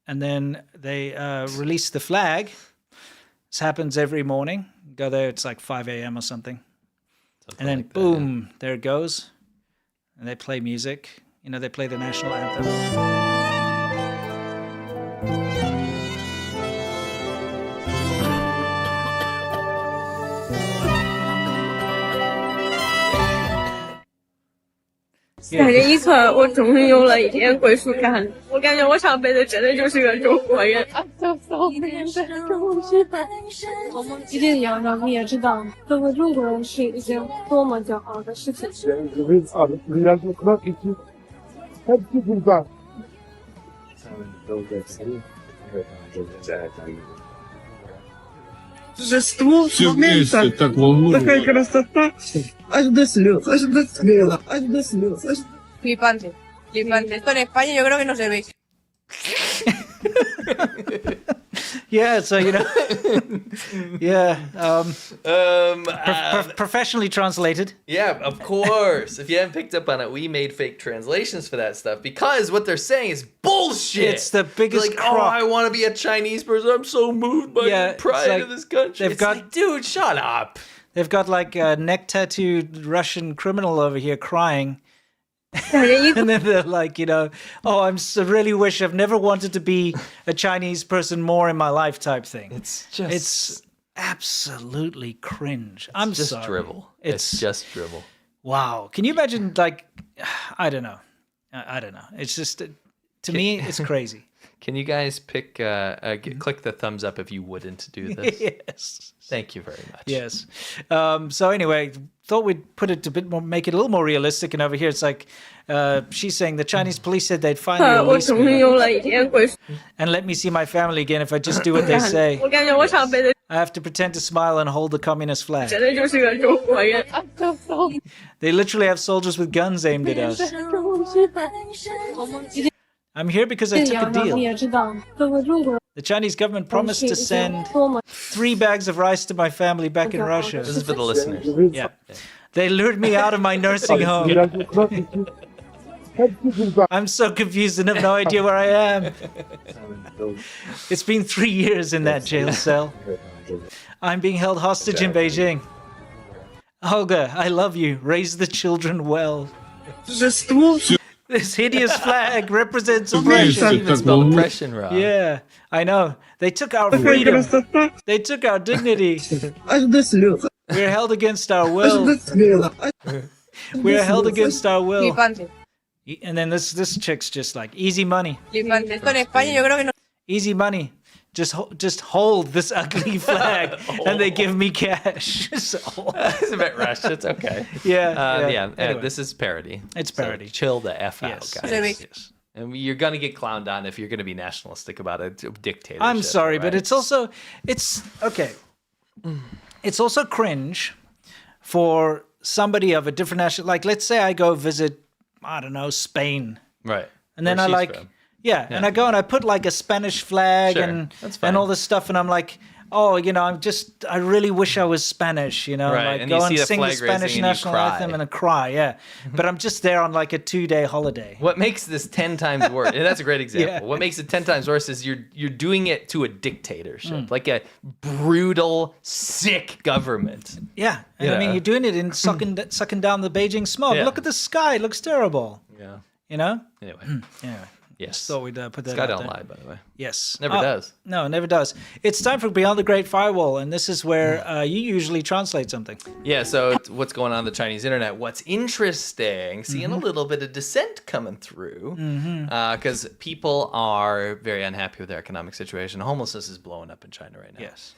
and then they release the flag. This happens every morning. Go there, it's like 5 a.m. or something. And then like that, boom, there it goes. And they play music. You know, they play the national anthem.感觉一刻，我终于有了一点归属感。我感觉我上辈子真的就是个中国人。一定要让你也知道，作为中国人是一件多么骄傲的事情。Торжество момента, такая красота, аж до слез, аж до слез, аж до слез. Flipante, flipante. Esto en España yo creo que no se ve. Yeah, so you know, professionally translated. Yeah, of course. If you haven't picked up on it, we made fake translations for that stuff because what they're saying is bullshit. It's the biggest like, crock. oh, I want to be a Chinese person. I'm so moved by the pride like of this country. they've It's got- like, dude, shut up. They've got like a neck tattooed Russian criminal over here crying. And then they're like, you know, oh, really wish I've never wanted to be a Chinese person more in my life type thing. It's absolutely cringe. I'm just sorry. dribble. It's just dribble. Wow. Can you imagine, like, I don't know. I don't know. It's just, to me, it's crazy. Can you guys pick, click the thumbs up if you wouldn't do this? Yes. Thank you very much. Yes. So anyway, thought we'd put it a bit more, make it a little more realistic. And over here, it's like, she's saying the Chinese police said they'd finally release me and let me see my family again if I just do what they say. I have to pretend to smile and hold the communist flag. They literally have soldiers with guns aimed at us. I'm here because I took a deal. The Chinese government promised to send 3 bags of rice to my family back in Russia. This is for the listeners. Yeah. They lured me out of my nursing home. I'm so confused and have no idea where I am. It's been 3 years in that jail cell. I'm being held hostage in Beijing. Olga, I love you. Raise the children well. This hideous flag represents oppression. It's spelled oppression wrong. Yeah, I know. They took our freedom. They took our dignity. We're held against our will. We're held against our will. And then this chick's just like, easy money. Easy money. Just hold this ugly flag, and they give me cash. So. It's a bit rushed. It's okay. Yeah. Anyway. This is parody. It's parody. So chill the F out, Yes. guys. Yes. And you're gonna get clowned on if you're gonna be nationalistic about a dictatorship. I'm sorry, right? but it's okay. It's also cringe for somebody of a different national. Like, let's say I go visit, I don't know, Spain, right, and then where I she's like. from. Yeah, and I go and I put like a Spanish flag Sure, and that's fine. all this stuff, and I'm like, oh, I really wish I was Spanish, Right, like and go you and see the sing the flag Spanish raising and you national cry. anthem and I cry, yeah. But I'm just there on like a 2-day holiday. What makes this 10 times worse? And that's a great example. Yeah. What makes it 10 times worse is you're doing it to a dictatorship, like a brutal, sick government. Yeah, and I mean, you're doing it in sucking down the Beijing smog. Yeah. Look at the sky; it looks terrible. Yeah. You know. Anyway. Anyway. Yes. Thought we'd put that Sky out don't there. lie, by the way. Yes. Never does. No, it never does. It's time for Beyond the Great Firewall, and this is where you usually translate something. Yeah, so what's going on the Chinese internet? What's interesting, seeing a little bit of dissent coming through, because people are very unhappy with their economic situation. Homelessness is blowing up in China right now. Yes.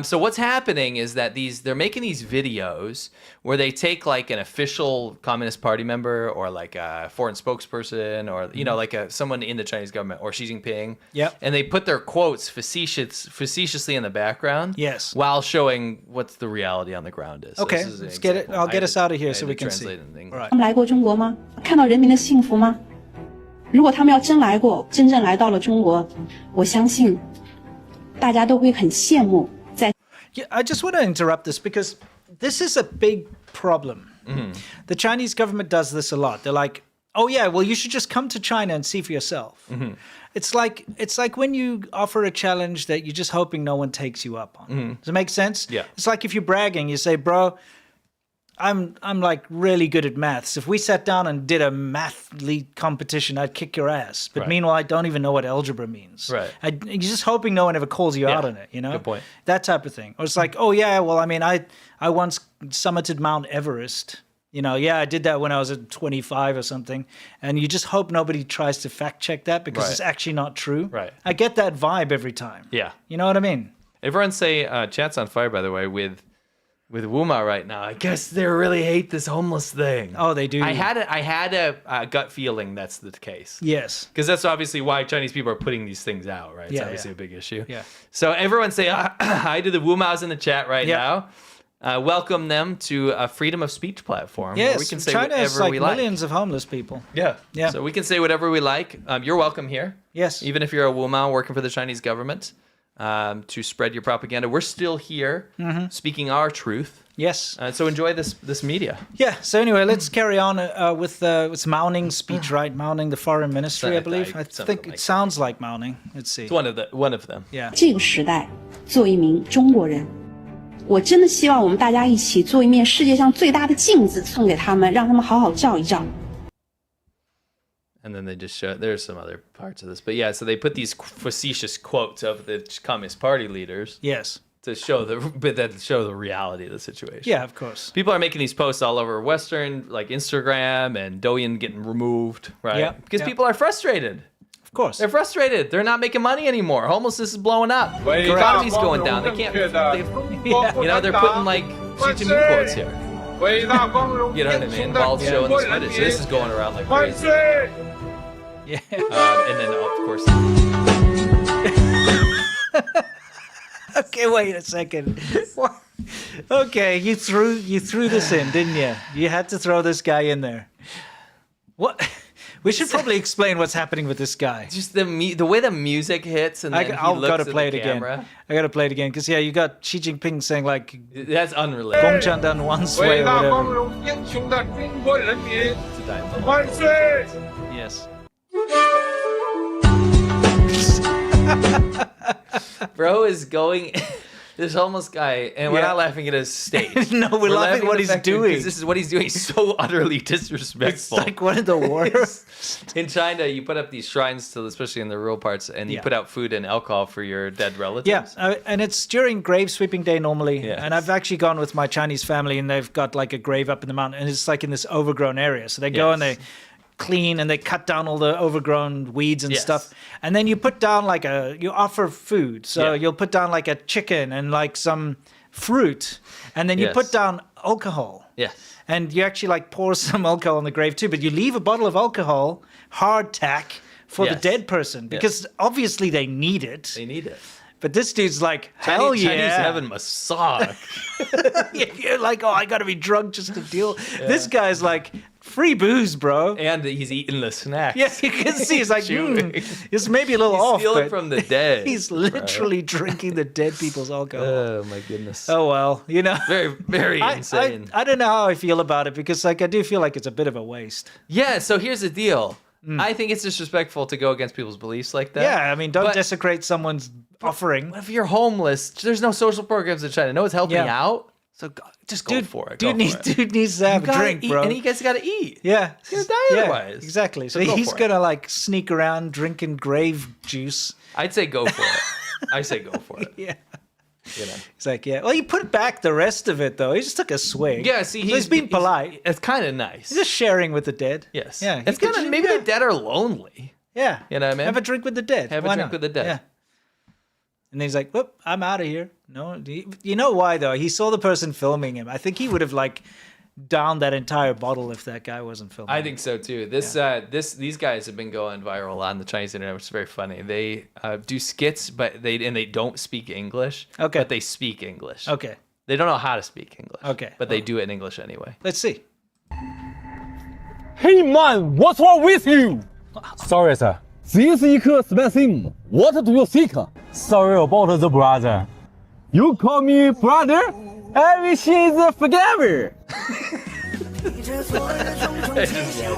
So what's happening is that they're making these videos where they take like an official Communist Party member or like a foreign spokesperson or like someone in the Chinese government or Xi Jinping. Yep. And they put their quotes facetiously in the background. Yes. While showing what the reality on the ground is. So Okay, this is an let's get it. example. I'll get us out of here I so had we to can see. translate it in English. All right. 他们来过中国吗？看到人民的幸福吗？如果他们要真来过，真正来到了中国，我相信大家都会很羡慕。在 Yeah, I just want to interrupt this because this is a big problem. The Chinese government does this a lot. They're like, "Oh yeah, well you should just come to China and see for yourself." It's like when you offer a challenge that you're just hoping no one takes you up on. Does it make sense? Yeah. It's like if you're bragging, you say, "Bro, I'm like really good at maths. If we sat down and did a math league competition, I'd kick your ass." But Right. meanwhile, I don't even know what algebra means. Right. You're just hoping no one ever calls you out Yeah. on it, you know? Good point. That type of thing. Or it's like, oh yeah, well, I mean, I once summited Mount Everest. I did that when I was at 25 or something. And you just hope nobody tries to fact check that because Right. it's actually not true. Right. I get that vibe every time. Yeah. You know what I mean? Everyone say chat's on fire, by the way, with Wuma right now. I guess they really hate this homeless thing. Oh, they do. I had a gut feeling that's the case. Yes. Because that's obviously why Chinese people are putting these things out, right? It's Yeah, obviously yeah. a big issue. Yeah. So everyone say hi to the Wumaos in the chat right Yeah. now. Welcome them to a freedom of speech platform. Yes. Where we can say China has whatever like we like. millions of homeless people. Yeah. Yeah. So we can say whatever we like. You're welcome here. Yes. Even if you're a Wumao working for the Chinese government to spread your propaganda. We're still here speaking our truth. Yes. So enjoy this media. Yeah. So anyway, let's carry on with Mouning's speech, right? Mouning, the foreign ministry, I believe. I Something think like it sounds like Mouning. Let's see. It's one of them. Yeah. 这个时代，做一名中国人，我真的希望我们大家一起做一面世界上最大的镜子送给他们，让他们好好照一照。 And then they just show, there's some other parts of this. But yeah, so they put these facetious quotes of the Communist Party leaders Yes. to show the reality of the situation. Yeah, of course. People are making these posts all over Western, like Instagram and Douyin getting removed, right? Yeah, Because yeah. people are frustrated. Of course. They're frustrated. They're not making money anymore. Homelessness is blowing up. The economy's going down. They can't. They're putting like Xi Jinping quotes here. You know what I mean? While showing this footage. So this is going around like crazy. Yeah. And then of course. Okay, wait a second. Okay, you threw this in, didn't you? You had to throw this guy in there. What? We should probably explain what's happening with this guy. Just the way the music hits and then I'll he gotta looks at play the it again. camera. I gotta play it again because you got Xi Jinping saying like That's unrelated. 共产党 once way or 伟大 whatever. 光荣英雄的中国人民 It's a dialogue. 万岁！ Yes. Bro is going This homeless guy, and we're not laughing at his state. No, we're laughing at what he's doing. Because this is what he's doing. He's so utterly disrespectful. It's like one of the worst. In China, you put up these shrines, to, especially in the rural parts, and you put out food and alcohol for your dead relatives. Yeah, and it's during grave sweeping day normally. Yes. And I've actually gone with my Chinese family, and they've got like a grave up in the mountain, and it's like in this overgrown area. So they go and they clean and they cut down all the overgrown weeds and stuff. And then you put down like you offer food. So you'll put down like a chicken and like some fruit. And then you put down alcohol. Yes. And you actually like pour some alcohol on the grave too. But you leave a bottle of alcohol, hardtack, for the dead person. Because obviously they need it. They need it. But this dude's like, hell yeah. Chinese heaven must suck. You're like, oh, I got to be drunk just to deal. This guy's like, free booze, bro. And he's eating the snacks. Yeah, you can see he's like, it's maybe a little off. Stealing from the dead. He's literally drinking the dead people's alcohol. Oh, my goodness. Oh, well, you know. Very, very insane. I don't know how I feel about it because like I do feel like it's a bit of a waste. Yeah, so here's the deal. I think it's disrespectful to go against people's beliefs like that. Yeah, I mean, don't desecrate someone's offering. If you're homeless, there's no social programs in China. No one's helping out. So just go for it. Dude needs to have a drink, bro. And you guys got to eat. Yeah. He's going to die otherwise. Exactly. So he's going to like sneak around drinking grave juice. I'd say go for it. I say go for it. Yeah. You know. He's like, yeah. Well, he put back the rest of it, though. He just took a swig. Yeah, see, he's being polite. It's kind of nice. He's just sharing with the dead. Yes. Yeah. It's kind of, maybe the dead are lonely. Yeah. You know what I mean? Have a drink with the dead. Have a drink with the dead. Yeah. And then he's like, whoop, I'm out of here. No, you know why, though? He saw the person filming him. I think he would have, like, downed that entire bottle if that guy wasn't filming. I think so, too. These guys have been going viral on the Chinese internet, which is very funny. They do skits, but they don't speak English. Okay. But they speak English. Okay. They don't know how to speak English. Okay. But they do it in English anyway. Let's see. Hey man, what's wrong with you? Sorry, sir. This is expensive. What do you think? Sorry about the brother. You call me brother? Everything is forgiven.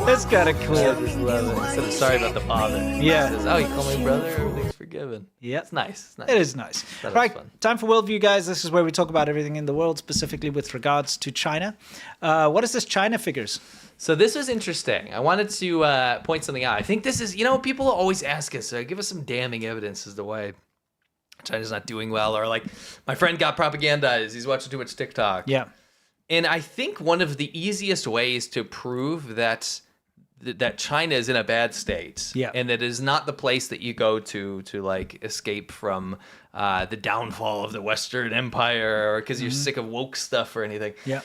That's kind of cool. I just love it. Instead of sorry about the father. Yeah. He says, oh, you call me brother? Everything's forgiven. Yeah. It's nice. It's nice. It is nice. Right, time for Worldview, guys. This is where we talk about everything in the world, specifically with regards to China. What is this China figures? So this was interesting. I wanted to point something out. I think this is, people always ask us, give us some damning evidence as to why China's not doing well, or like, my friend got propagandized. He's watching too much TikTok. Yeah. And I think one of the easiest ways to prove that China is in a bad state, and that it is not the place that you go to like escape from the downfall of the Western Empire, or because you're sick of woke stuff or anything. Yeah.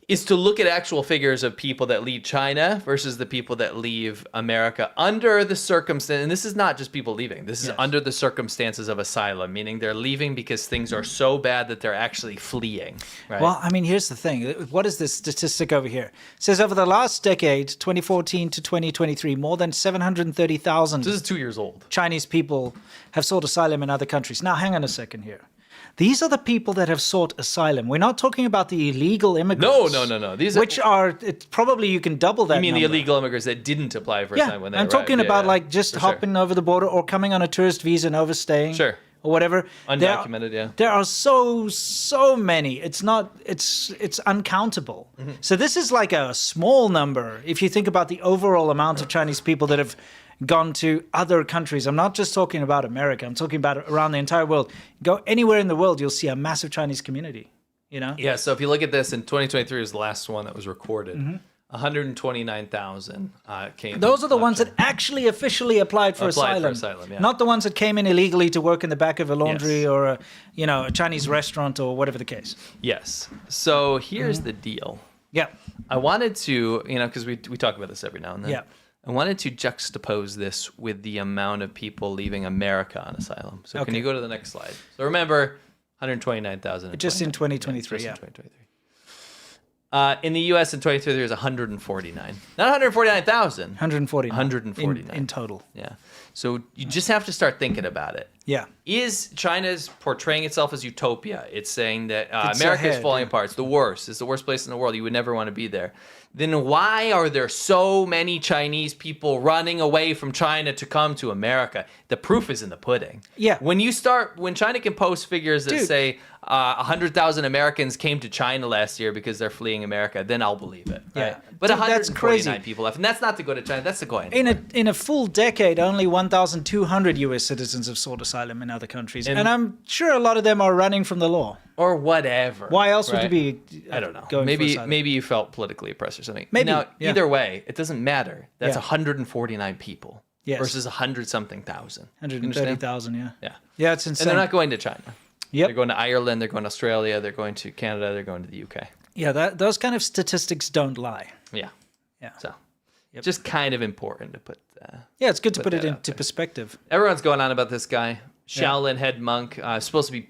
Is to look at actual figures of people that leave China versus the people that leave America under the circumstance. And this is not just people leaving. This is under the circumstances of asylum, meaning they're leaving because things are so bad that they're actually fleeing. Right? Well, I mean, here's the thing. What is this statistic over here? It says over the last decade, 2014 to 2023, more than 730,000 this is 2 years old. Chinese people have sought asylum in other countries. Now, hang on a second here. These are the people that have sought asylum. We're not talking about the illegal immigrants. No. These probably you can double that. You mean number. the illegal immigrants that didn't apply for asylum when they I'm arrived. talking about like just for hopping over the border or coming on a tourist visa and overstaying. Sure. Or whatever. Undocumented, There are so many. It's uncountable. Mm-hmm. So this is like a small number if you think about the overall amount of Chinese people that have gone to other countries. I'm not just talking about America. I'm talking about around the entire world. Go anywhere in the world, you'll see a massive Chinese community, Yeah, so if you look at this, in 2023 was the last one that was recorded. 129,000 came. Those are the ones that actually officially applied for asylum. Yeah. Not the ones that came in illegally to work in the back of a laundry or a Chinese restaurant or whatever the case. Yes. So here's the deal. Yeah. I wanted to, because we talk about this every now and then. Yeah. I wanted to juxtapose this with the amount of people leaving America on asylum. So can you go to the next slide? So remember, 129,000. Just in 2023, in 2023. In the U.S. in 2023, there's 149. Not 149,000. 149. 149. In total. Yeah. So you just have to start thinking about it. Yeah. Is China's portraying itself as utopia? It's saying that It's America is ahead, falling yeah. apart. It's the worst. It's the worst place in the world. You would never want to be there. Then why are there so many Chinese people running away from China to come to America? The proof is in the pudding. Yeah. When China can post figures that say 100,000 Americans came to China last year because they're fleeing America, then I'll believe it. Right? Yeah. But Dude, that's 149 crazy. people left, and that's not to go to China. That's to go anywhere. In a full decade, only 1,200 U.S. citizens have sought asylum in other countries, and I'm sure a lot of them are running from the law. Or whatever. Why else would right? you be? I don't know. Going for asylum? Maybe you felt politically oppressed or something. Maybe, Now, yeah. either way, it doesn't matter. That's Yeah. 149 people Yes. versus 100-something thousand. 130,000. Yeah. Yeah. Yeah, it's insane. And they're not going to China. Yep. They're going to Ireland. They're going to Australia. They're going to Canada. They're going to the UK. Yeah, those kind of statistics don't lie. Yeah. Yeah. So, just kind of important to put. Yeah, it's good to put put it that out into there. perspective. Everyone's going on about this guy, Shaolin head monk. Supposed to be.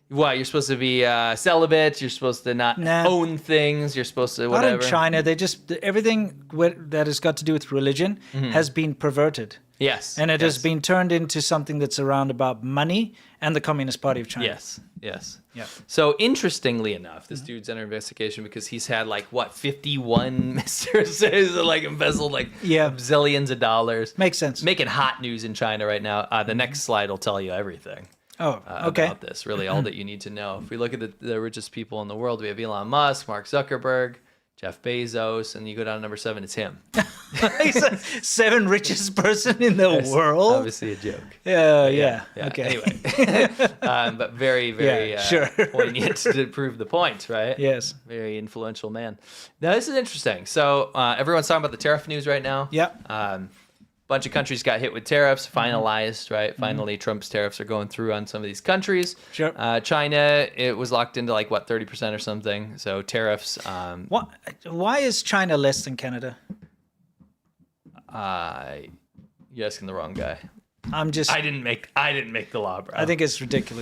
What, you're supposed to be celibate. You're supposed to not own things. You're supposed to whatever. Not in China. They just everything that has got to do with religion has been perverted. Yes. And it has been turned into something that's around about money and the Communist Party of China. Yes. Yeah. So interestingly enough, this dude's under investigation because he's had 51 mistresses and embezzled zillions of dollars. Makes sense. Making hot news in China right now. The next slide will tell you everything. Oh, okay. About this, really all that you need to know. If we look at the richest people in the world, we have Elon Musk, Mark Zuckerberg, Jeff Bezos, and you go down to number 7, it's him. He's the 7th richest person in the world. Obviously a joke. Yeah. Okay. Anyway, but very, very sure. poignant to prove the point, right? Yes. Very influential man. Now, this is interesting. So everyone's talking about the tariff news right now. Yeah. Bunch of countries got hit with tariffs, finalized, right? Finally, Trump's tariffs are going through on some of these countries. Sure. China, it was locked into 30% or something. So tariffs. Why is China less than Canada? You're asking the wrong guy. I'm just. I didn't make the law, bro. I think it's ridiculous.